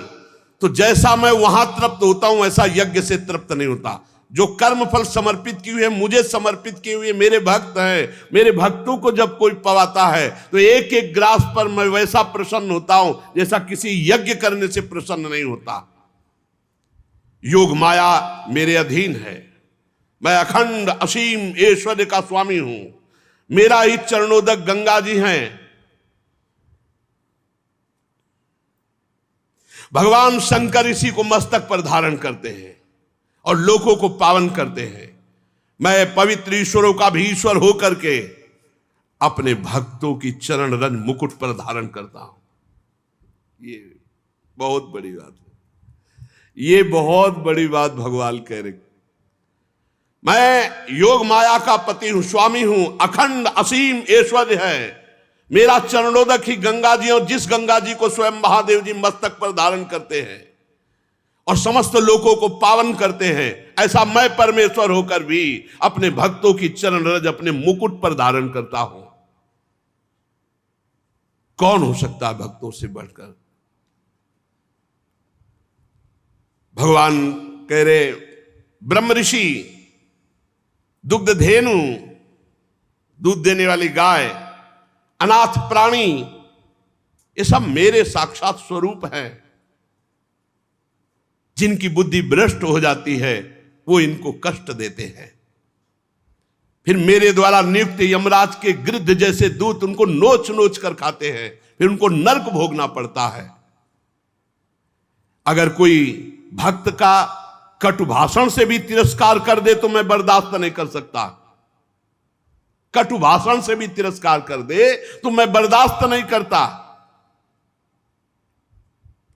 तो जैसा मैं वहां तृप्त होता हूं वैसा यज्ञ से तृप्त नहीं होता। जो कर्म फल समर्पित किए हुए, मुझे समर्पित किए हुए मेरे भक्त हैं, मेरे भक्तों को जब कोई पवाता है तो एक एक ग्रास पर मैं वैसा प्रसन्न होता हूं जैसा किसी यज्ञ करने से प्रसन्न नहीं होता। योग माया मेरे अधीन है। मैं अखंड असीम ऐश्वर्य का स्वामी हूं। मेरा ही चरणोदक गंगा जी हैं। भगवान शंकर इसी को मस्तक पर धारण करते हैं और लोगों को पावन करते हैं। मैं पवित्र ईश्वरों का भी ईश्वर होकर के अपने भक्तों की चरण रज मुकुट पर धारण करता हूं। ये बहुत बड़ी बात है। ये बहुत बड़ी बात भगवान कह रहे। मैं योग माया का पति हूं, स्वामी हूं। अखंड असीम ऐश्वर्य है। मेरा चरणोदक ही गंगा जी, और जिस गंगा जी को स्वयं महादेव जी मस्तक पर धारण करते हैं और समस्त लोगों को पावन करते हैं, ऐसा मैं परमेश्वर होकर भी अपने भक्तों की चरण रज अपने मुकुट पर धारण करता हूं। कौन हो सकता है भक्तों से बढ़कर? भगवान कह रहे, ब्रह्म ऋषि, दुग्ध धेनु, दूध देने वाली गाय, अनाथ प्राणी, ये सब मेरे साक्षात स्वरूप हैं। जिनकी बुद्धि भ्रष्ट हो जाती है वो इनको कष्ट देते हैं। फिर मेरे द्वारा नियुक्त यमराज के गिद्ध जैसे दूत उनको नोच नोच कर खाते हैं। फिर उनको नरक भोगना पड़ता है। अगर कोई भक्त का कटु भाषण से भी तिरस्कार कर दे तो मैं बर्दाश्त नहीं कर सकता। कटु भाषण से भी तिरस्कार कर दे तो मैं बर्दाश्त नहीं करता।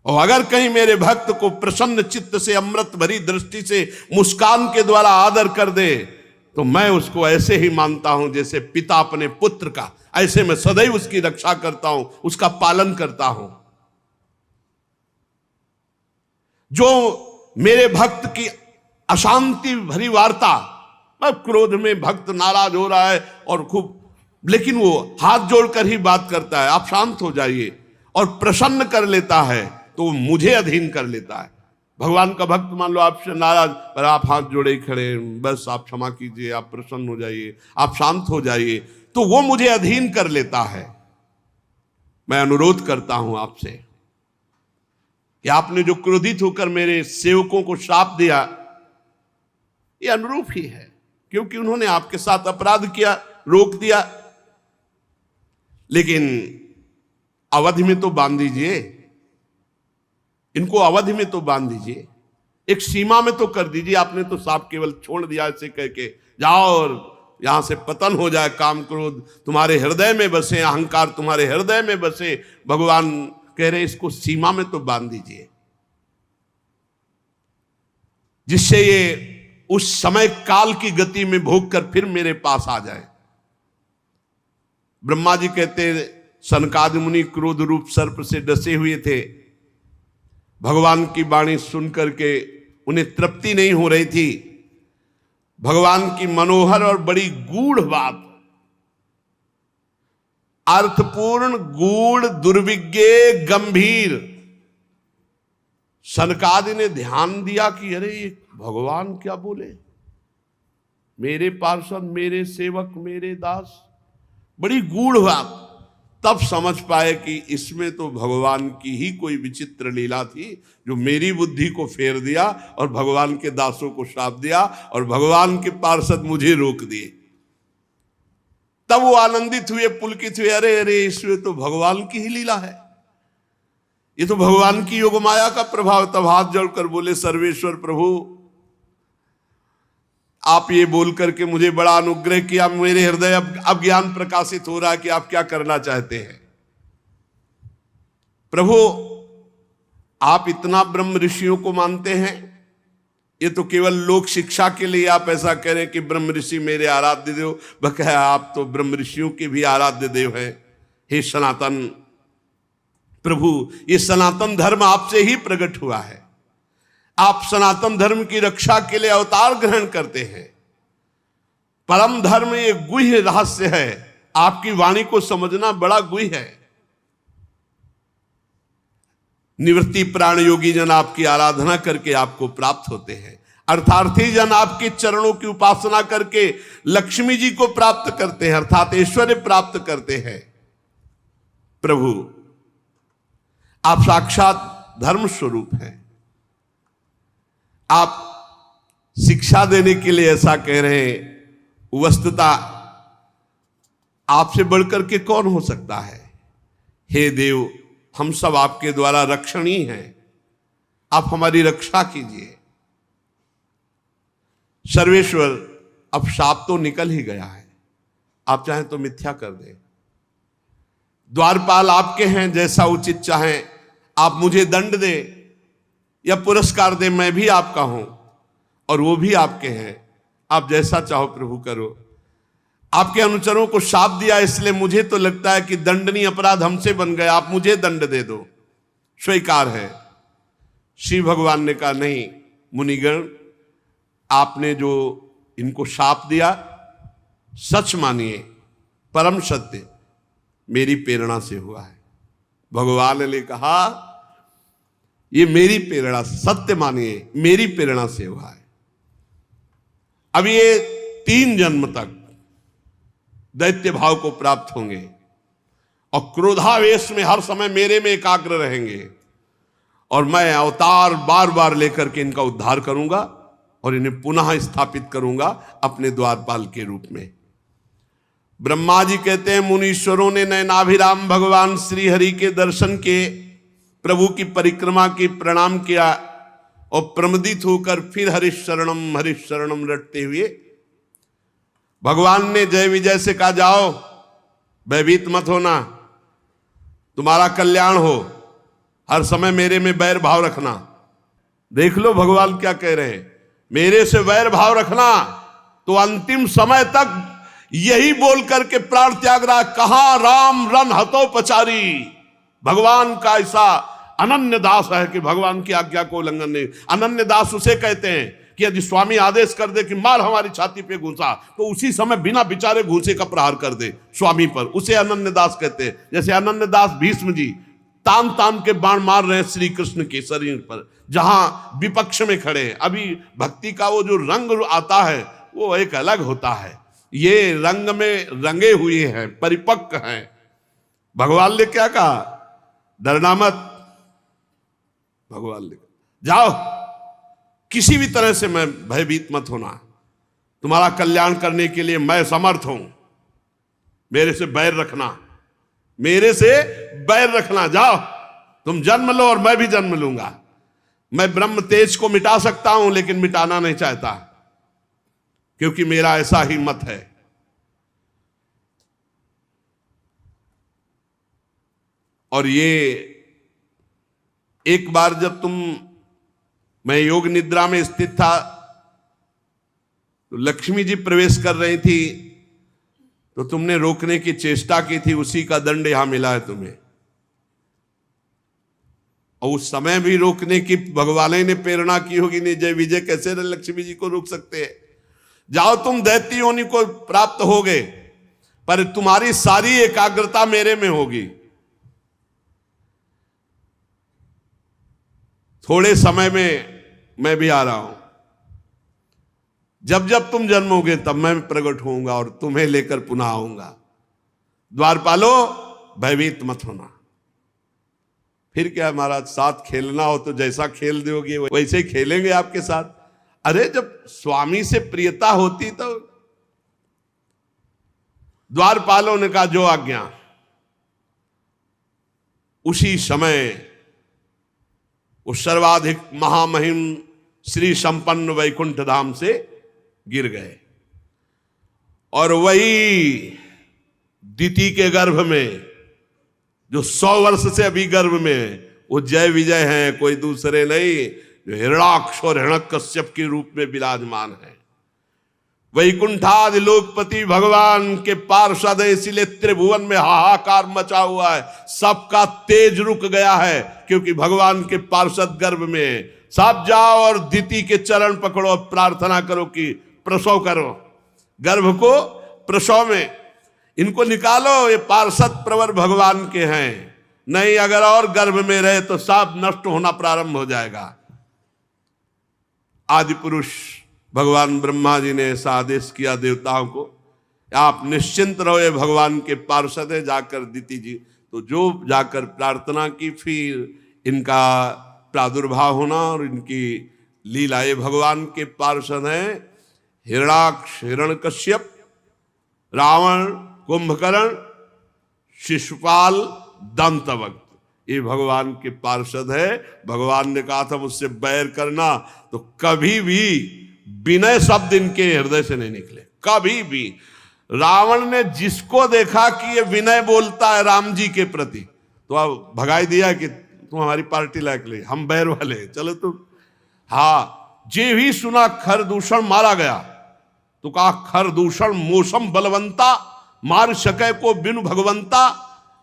और अगर कहीं मेरे भक्त को प्रसन्न चित्त से, अमृत भरी दृष्टि से, मुस्कान के द्वारा आदर कर दे तो मैं उसको ऐसे ही मानता हूं जैसे पिता अपने पुत्र का। ऐसे मैं सदैव उसकी रक्षा करता हूं, उसका पालन करता हूं। जो मेरे भक्त की अशांति भरी वार्ता, मैं क्रोध में भक्त नाराज हो रहा है और खूब, लेकिन वो हाथ जोड़कर ही बात करता है, आप शांत हो जाइए, और प्रसन्न कर लेता है तो वो मुझे अधीन कर लेता है। भगवान का भक्त मान लो आपसे नाराज, पर आप हाथ जोड़े खड़े, बस आप क्षमा कीजिए, आप प्रसन्न हो जाइए, आप शांत हो जाइए, तो वो मुझे अधीन कर लेता है। मैं अनुरोध करता हूं आपसे कि आपने जो क्रोधित होकर मेरे सेवकों को श्राप दिया, ये अनुरूप ही है, क्योंकि उन्होंने आपके साथ अपराध किया, रोक दिया। लेकिन अवधि में तो बांध दीजिए, इनको अवधि में तो बांध दीजिए, एक सीमा में तो कर दीजिए। आपने तो साफ केवल छोड़ दिया ऐसे कह के, जाओ और यहां से पतन हो जाए, काम क्रोध तुम्हारे हृदय में बसे, अहंकार तुम्हारे हृदय में बसे। भगवान कह रहे इसको सीमा में तो बांध दीजिए, जिससे ये उस समय काल की गति में भोग कर फिर मेरे पास आ जाए। ब्रह्मा जी कहते, सनकादि मुनि क्रोध रूप सर्प से डसे हुए थे। भगवान की वाणी सुनकर के उन्हें तृप्ति नहीं हो रही थी। भगवान की मनोहर और बड़ी गूढ़ बात, अर्थपूर्ण, गूढ़, दुर्विज्ञ, गंभीर। सनकादि ने ध्यान दिया कि अरे ये भगवान क्या बोले, मेरे पार्षद, मेरे सेवक, मेरे दास बड़ी गूढ़ बात। तब समझ पाए कि इसमें तो भगवान की ही कोई विचित्र लीला थी, जो मेरी बुद्धि को फेर दिया और भगवान के दासों को श्राप दिया और भगवान के पार्षद मुझे रोक दिए। तब वो आनंदित हुए, पुलकित हुए, अरे अरे इसमें तो भगवान की ही लीला है, ये तो भगवान की योग माया का प्रभाव। तब हाथ जोड़कर बोले, सर्वेश्वर प्रभु, आप ये बोल करके मुझे बड़ा अनुग्रह किया, मेरे हृदय अब ज्ञान प्रकाशित हो रहा है कि आप क्या करना चाहते हैं। प्रभु, आप इतना ब्रह्म ऋषियों को मानते हैं, ये तो केवल लोक शिक्षा के लिए आप ऐसा कह रहे हैं कि ब्रह्म ऋषि मेरे आराध्य देव। बकाया आप तो ब्रह्म ऋषियों के भी आराध्य देव हैं। हे सनातन प्रभु, ये सनातन धर्म आपसे ही प्रकट हुआ है। आप सनातन धर्म की रक्षा के लिए अवतार ग्रहण करते हैं। परम धर्म एक गुह्य रहस्य है, आपकी वाणी को समझना बड़ा गुह्य है। निवृत्ति प्राण योगी जन आपकी आराधना करके आपको प्राप्त होते हैं, अर्थार्थी जन आपके चरणों की उपासना करके लक्ष्मी जी को प्राप्त करते हैं, अर्थात ऐश्वर्य प्राप्त करते हैं। प्रभु, आप साक्षात धर्म स्वरूप हैं। आप शिक्षा देने के लिए ऐसा कह रहे हैं, वस्तुतः आपसे बढ़कर के कौन हो सकता है। हे देव, हम सब आपके द्वारा रक्षणीय हैं, आप हमारी रक्षा कीजिए। सर्वेश्वर, अब शाप तो निकल ही गया है, आप चाहें तो मिथ्या कर दें। द्वारपाल आपके हैं, जैसा उचित चाहें आप मुझे दंड दें या पुरस्कार दे, मैं भी आपका हूं और वो भी आपके हैं। आप जैसा चाहो प्रभु करो। आपके अनुचरों को शाप दिया, इसलिए मुझे तो लगता है कि दंडनीय अपराध हमसे बन गया, आप मुझे दंड दे दो, स्वीकार है। शिव भगवान ने कहा, नहीं मुनिगण, आपने जो इनको शाप दिया सच मानिए, परम सत्य मेरी प्रेरणा से हुआ है। भगवान ने कहा, ये मेरी प्रेरणा, सत्य मानिए मेरी प्रेरणा से हुआ है। अब ये 3 जन्म तक दैत्य भाव को प्राप्त होंगे और क्रोधावेश में हर समय मेरे में एकाग्र रहेंगे और मैं अवतार बार बार लेकर के इनका उद्धार करूंगा और इन्हें पुनः स्थापित करूंगा अपने द्वारपाल के रूप में। ब्रह्मा जी कहते हैं, मुनीश्वरों ने नयनाभिराम भगवान श्री हरि के दर्शन के, प्रभु की परिक्रमा की, प्रणाम किया और प्रमदित होकर फिर हरिशरणम रटते हुए भगवान ने जय विजय से कहा, जाओ भयभीत मत होना, तुम्हारा कल्याण हो, हर समय मेरे में वैर भाव रखना। देख लो भगवान क्या कह रहे हैं, मेरे से वैर भाव रखना तो अंतिम समय तक यही बोल करके प्राण त्याग रहा। कहां राम रन हतो पचारी, भगवान का ऐसा अनन्य दास है कि भगवान की आज्ञा को उल्लंघन नहीं। अनन्य दास उसे कहते हैं कि यदि स्वामी आदेश कर दे कि मार हमारी छाती पे घूंसा, तो उसी समय बिना विचारे घूंसे का प्रहार कर दे स्वामी पर, उसे अनन्य दास कहते हैं। जैसे अनन्य दास भीष्म जी तान तान के बाण मार रहे हैं श्री कृष्ण के शरीर पर, जहां विपक्ष में खड़े हैं। अभी भक्ति का वो जो रंग आता है वो एक अलग होता है, ये रंग में रंगे हुए हैं, परिपक्व हैं। भगवान ने क्या कहा, डरना मत। भगवान ने जाओ, किसी भी तरह से मैं भयभीत मत होना, तुम्हारा कल्याण करने के लिए मैं समर्थ हूं। मेरे से बैर रखना, मेरे से बैर रखना, जाओ तुम जन्म लो और मैं भी जन्म लूंगा। मैं ब्रह्म तेज को मिटा सकता हूं लेकिन मिटाना नहीं चाहता, क्योंकि मेरा ऐसा ही मत है। और ये एक बार जब मैं योग निद्रा में स्थित था तो लक्ष्मी जी प्रवेश कर रही थी, तो तुमने रोकने की चेष्टा की थी, उसी का दंड यहां मिला है तुम्हें। और उस समय भी रोकने की भगवान ने प्रेरणा की होगी, नहीं जय विजय कैसे लक्ष्मी जी को रोक सकते हैं। जाओ तुम दैत्य योनि को प्राप्त होगे, पर तुम्हारी सारी एकाग्रता मेरे में होगी। थोड़े समय में मैं भी आ रहा हूं, जब जब तुम जन्मोगे तब मैं प्रकट होऊंगा और तुम्हें लेकर पुनः आऊंगा। द्वारपालो भयभीत मत होना। फिर क्या महाराज, साथ खेलना हो तो जैसा खेल दोगे वैसे ही खेलेंगे आपके साथ। अरे जब स्वामी से प्रियता होती तो द्वारपालों ने कहा जो आज्ञा। उसी समय वो सर्वाधिक महामहिम श्री संपन्न वैकुंठ धाम से गिर गए और वही दिति के गर्भ में, जो 100 वर्ष से अभी गर्भ में है, वो जय विजय हैं, कोई दूसरे नहीं, जो हिरणाक्ष और हिरण्यकश्यप के रूप में विराजमान है। वैकुंठादि लोकपति भगवान के पार्षद है, इसीलिए त्रिभुवन में हाहाकार मचा हुआ है, सबका तेज रुक गया है, क्योंकि भगवान के पार्षद गर्भ में है। सब जाओ और दिति के चरण पकड़ो, प्रार्थना करो कि प्रसव करो, गर्भ को प्रसव में इनको निकालो, ये पार्षद प्रवर भगवान के हैं। नहीं अगर और गर्भ में रहे तो सब नष्ट होना प्रारंभ हो जाएगा। आदि पुरुष भगवान ब्रह्मा जी ने ऐसा आदेश किया देवताओं को, आप निश्चिंत रहो, ये भगवान के पार्षद है। जाकर दिति जी तो जो जाकर प्रार्थना की, फिर इनका प्रादुर्भाव होना और इनकी लीला। ये भगवान के पार्षद हैं हिरणाक्ष, हिरण्यकश्यप, रावण, कुंभकर्ण, शिशुपाल, दंतवक्त, ये भगवान के पार्षद है। भगवान ने कहा था मुझसे बैर करना, तो कभी भी विनय शब्द इनके हृदय से नहीं निकले, कभी भी। रावण ने जिसको देखा कि ये विनय बोलता है राम जी के प्रति, तो अब भगाई दिया कि तुम हमारी पार्टी लायक ले, हम बैर वाले, चलो तुम। हाँ, जे भी सुना खरदूषण मारा गया, तो कहा खरदूषण मौसम बलवंता, मार सके को बिनु भगवंता।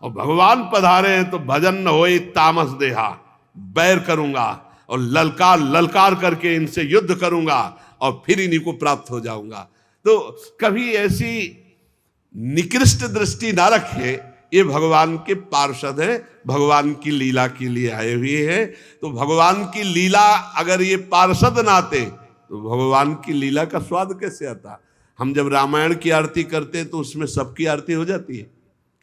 और भगवान पधारे हैं तो भजन न होए तामस देहा, बैर करूंगा और ललकार ललकार करके इनसे युद्ध करूंगा और फिर इन्हीं को प्राप्त हो जाऊंगा। तो कभी ऐसी निकृष्ट दृष्टि ना रखे, ये भगवान के पार्षद हैं, भगवान की लीला के लिए आए हुए हैं। तो भगवान की लीला अगर ये पार्षद ना आते तो भगवान की लीला का स्वाद कैसे आता। हम जब रामायण की आरती करते हैं तो उसमें सबकी आरती हो जाती है,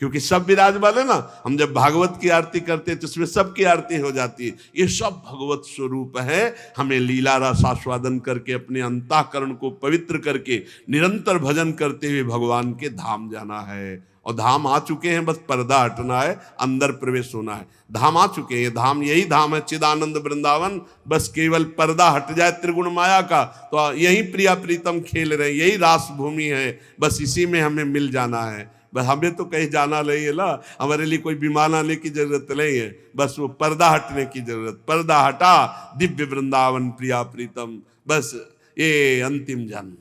क्योंकि सब विराजमान है ना। हम जब भागवत की आरती करते हैं तो उसमें सबकी आरती हो जाती है। ये सब भगवत स्वरूप है। हमें लीला रस आस्वादन करके अपने अंतःकरण को पवित्र करके निरंतर भजन करते हुए भगवान के धाम जाना है। और धाम आ चुके हैं, बस पर्दा हटना है, अंदर प्रवेश होना है। धाम आ चुके हैं, धाम यही धाम है चिदानंद वृंदावन। बस केवल पर्दा हट जाए त्रिगुण माया का, तो यही प्रिया प्रीतम खेल रहे हैं, यही रास भूमि है, बस इसी में हमें मिल जाना है। बस हमें तो कहीं जाना नहीं है ना, हमारे लिए कोई विमान आने की जरूरत नहीं है, बस वो पर्दा हटने की जरूरत। पर्दा हटा, दिव्य वृंदावन प्रिया प्रीतम, बस ये अंतिम जन्म।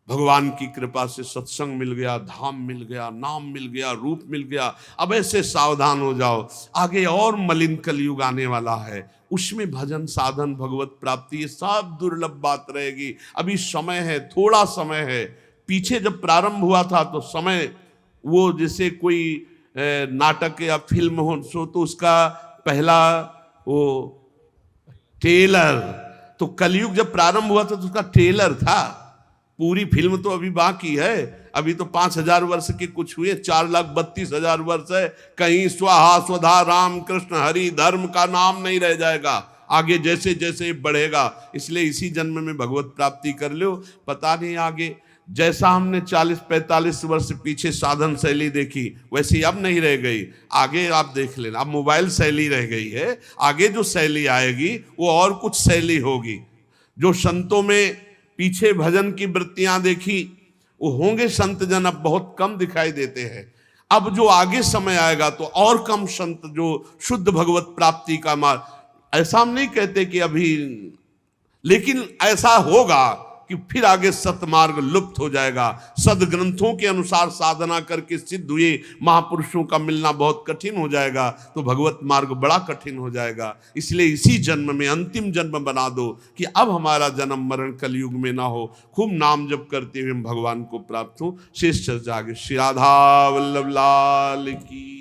भगवान की कृपा से सत्संग मिल गया, धाम मिल गया, नाम मिल गया, रूप मिल गया। अब ऐसे सावधान हो जाओ, आगे और मलिन कलयुग आने वाला है, उसमें भजन साधन भगवत प्राप्ति ये सब दुर्लभ बात रहेगी। अभी समय है, थोड़ा समय है। पीछे जब प्रारंभ हुआ था तो समय वो जैसे कोई नाटक या फिल्म हो सो, तो उसका पहला वो ट्रेलर, तो कलयुग जब प्रारंभ हुआ था तो उसका ट्रेलर था, पूरी फिल्म तो अभी बाकी है। अभी तो 5000 वर्ष के कुछ हुए, 4,32,000 वर्ष है। कहीं स्वाहा स्वधा राम कृष्ण हरि धर्म का नाम नहीं रह जाएगा, आगे जैसे जैसे बढ़ेगा। इसलिए इसी जन्म में भगवत प्राप्ति कर लो, पता नहीं आगे। जैसा हमने 40-45 वर्ष पीछे साधन शैली देखी वैसी अब नहीं रह गई, आगे आप देख लेना। अब मोबाइल शैली रह गई है, आगे जो शैली आएगी वो और कुछ शैली होगी। जो संतों में पीछे भजन की वृत्तियां देखी वो होंगे संत जन, अब बहुत कम दिखाई देते हैं। अब जो आगे समय आएगा तो और कम संत जो शुद्ध भगवत प्राप्ति का मार्ग, ऐसा हम नहीं कहते कि अभी, लेकिन ऐसा होगा कि फिर आगे सतमार्ग लुप्त हो जाएगा। सदग्रंथों के अनुसार साधना करके सिद्ध हुए महापुरुषों का मिलना बहुत कठिन हो जाएगा, तो भगवत मार्ग बड़ा कठिन हो जाएगा। इसलिए इसी जन्म में अंतिम जन्म बना दो कि अब हमारा जन्म मरण कलयुग में ना हो, खूब नाम जप करते हुए हम भगवान को प्राप्त हो। शेष चर्चा आगे। श्री राधा वल्लभ लाल की।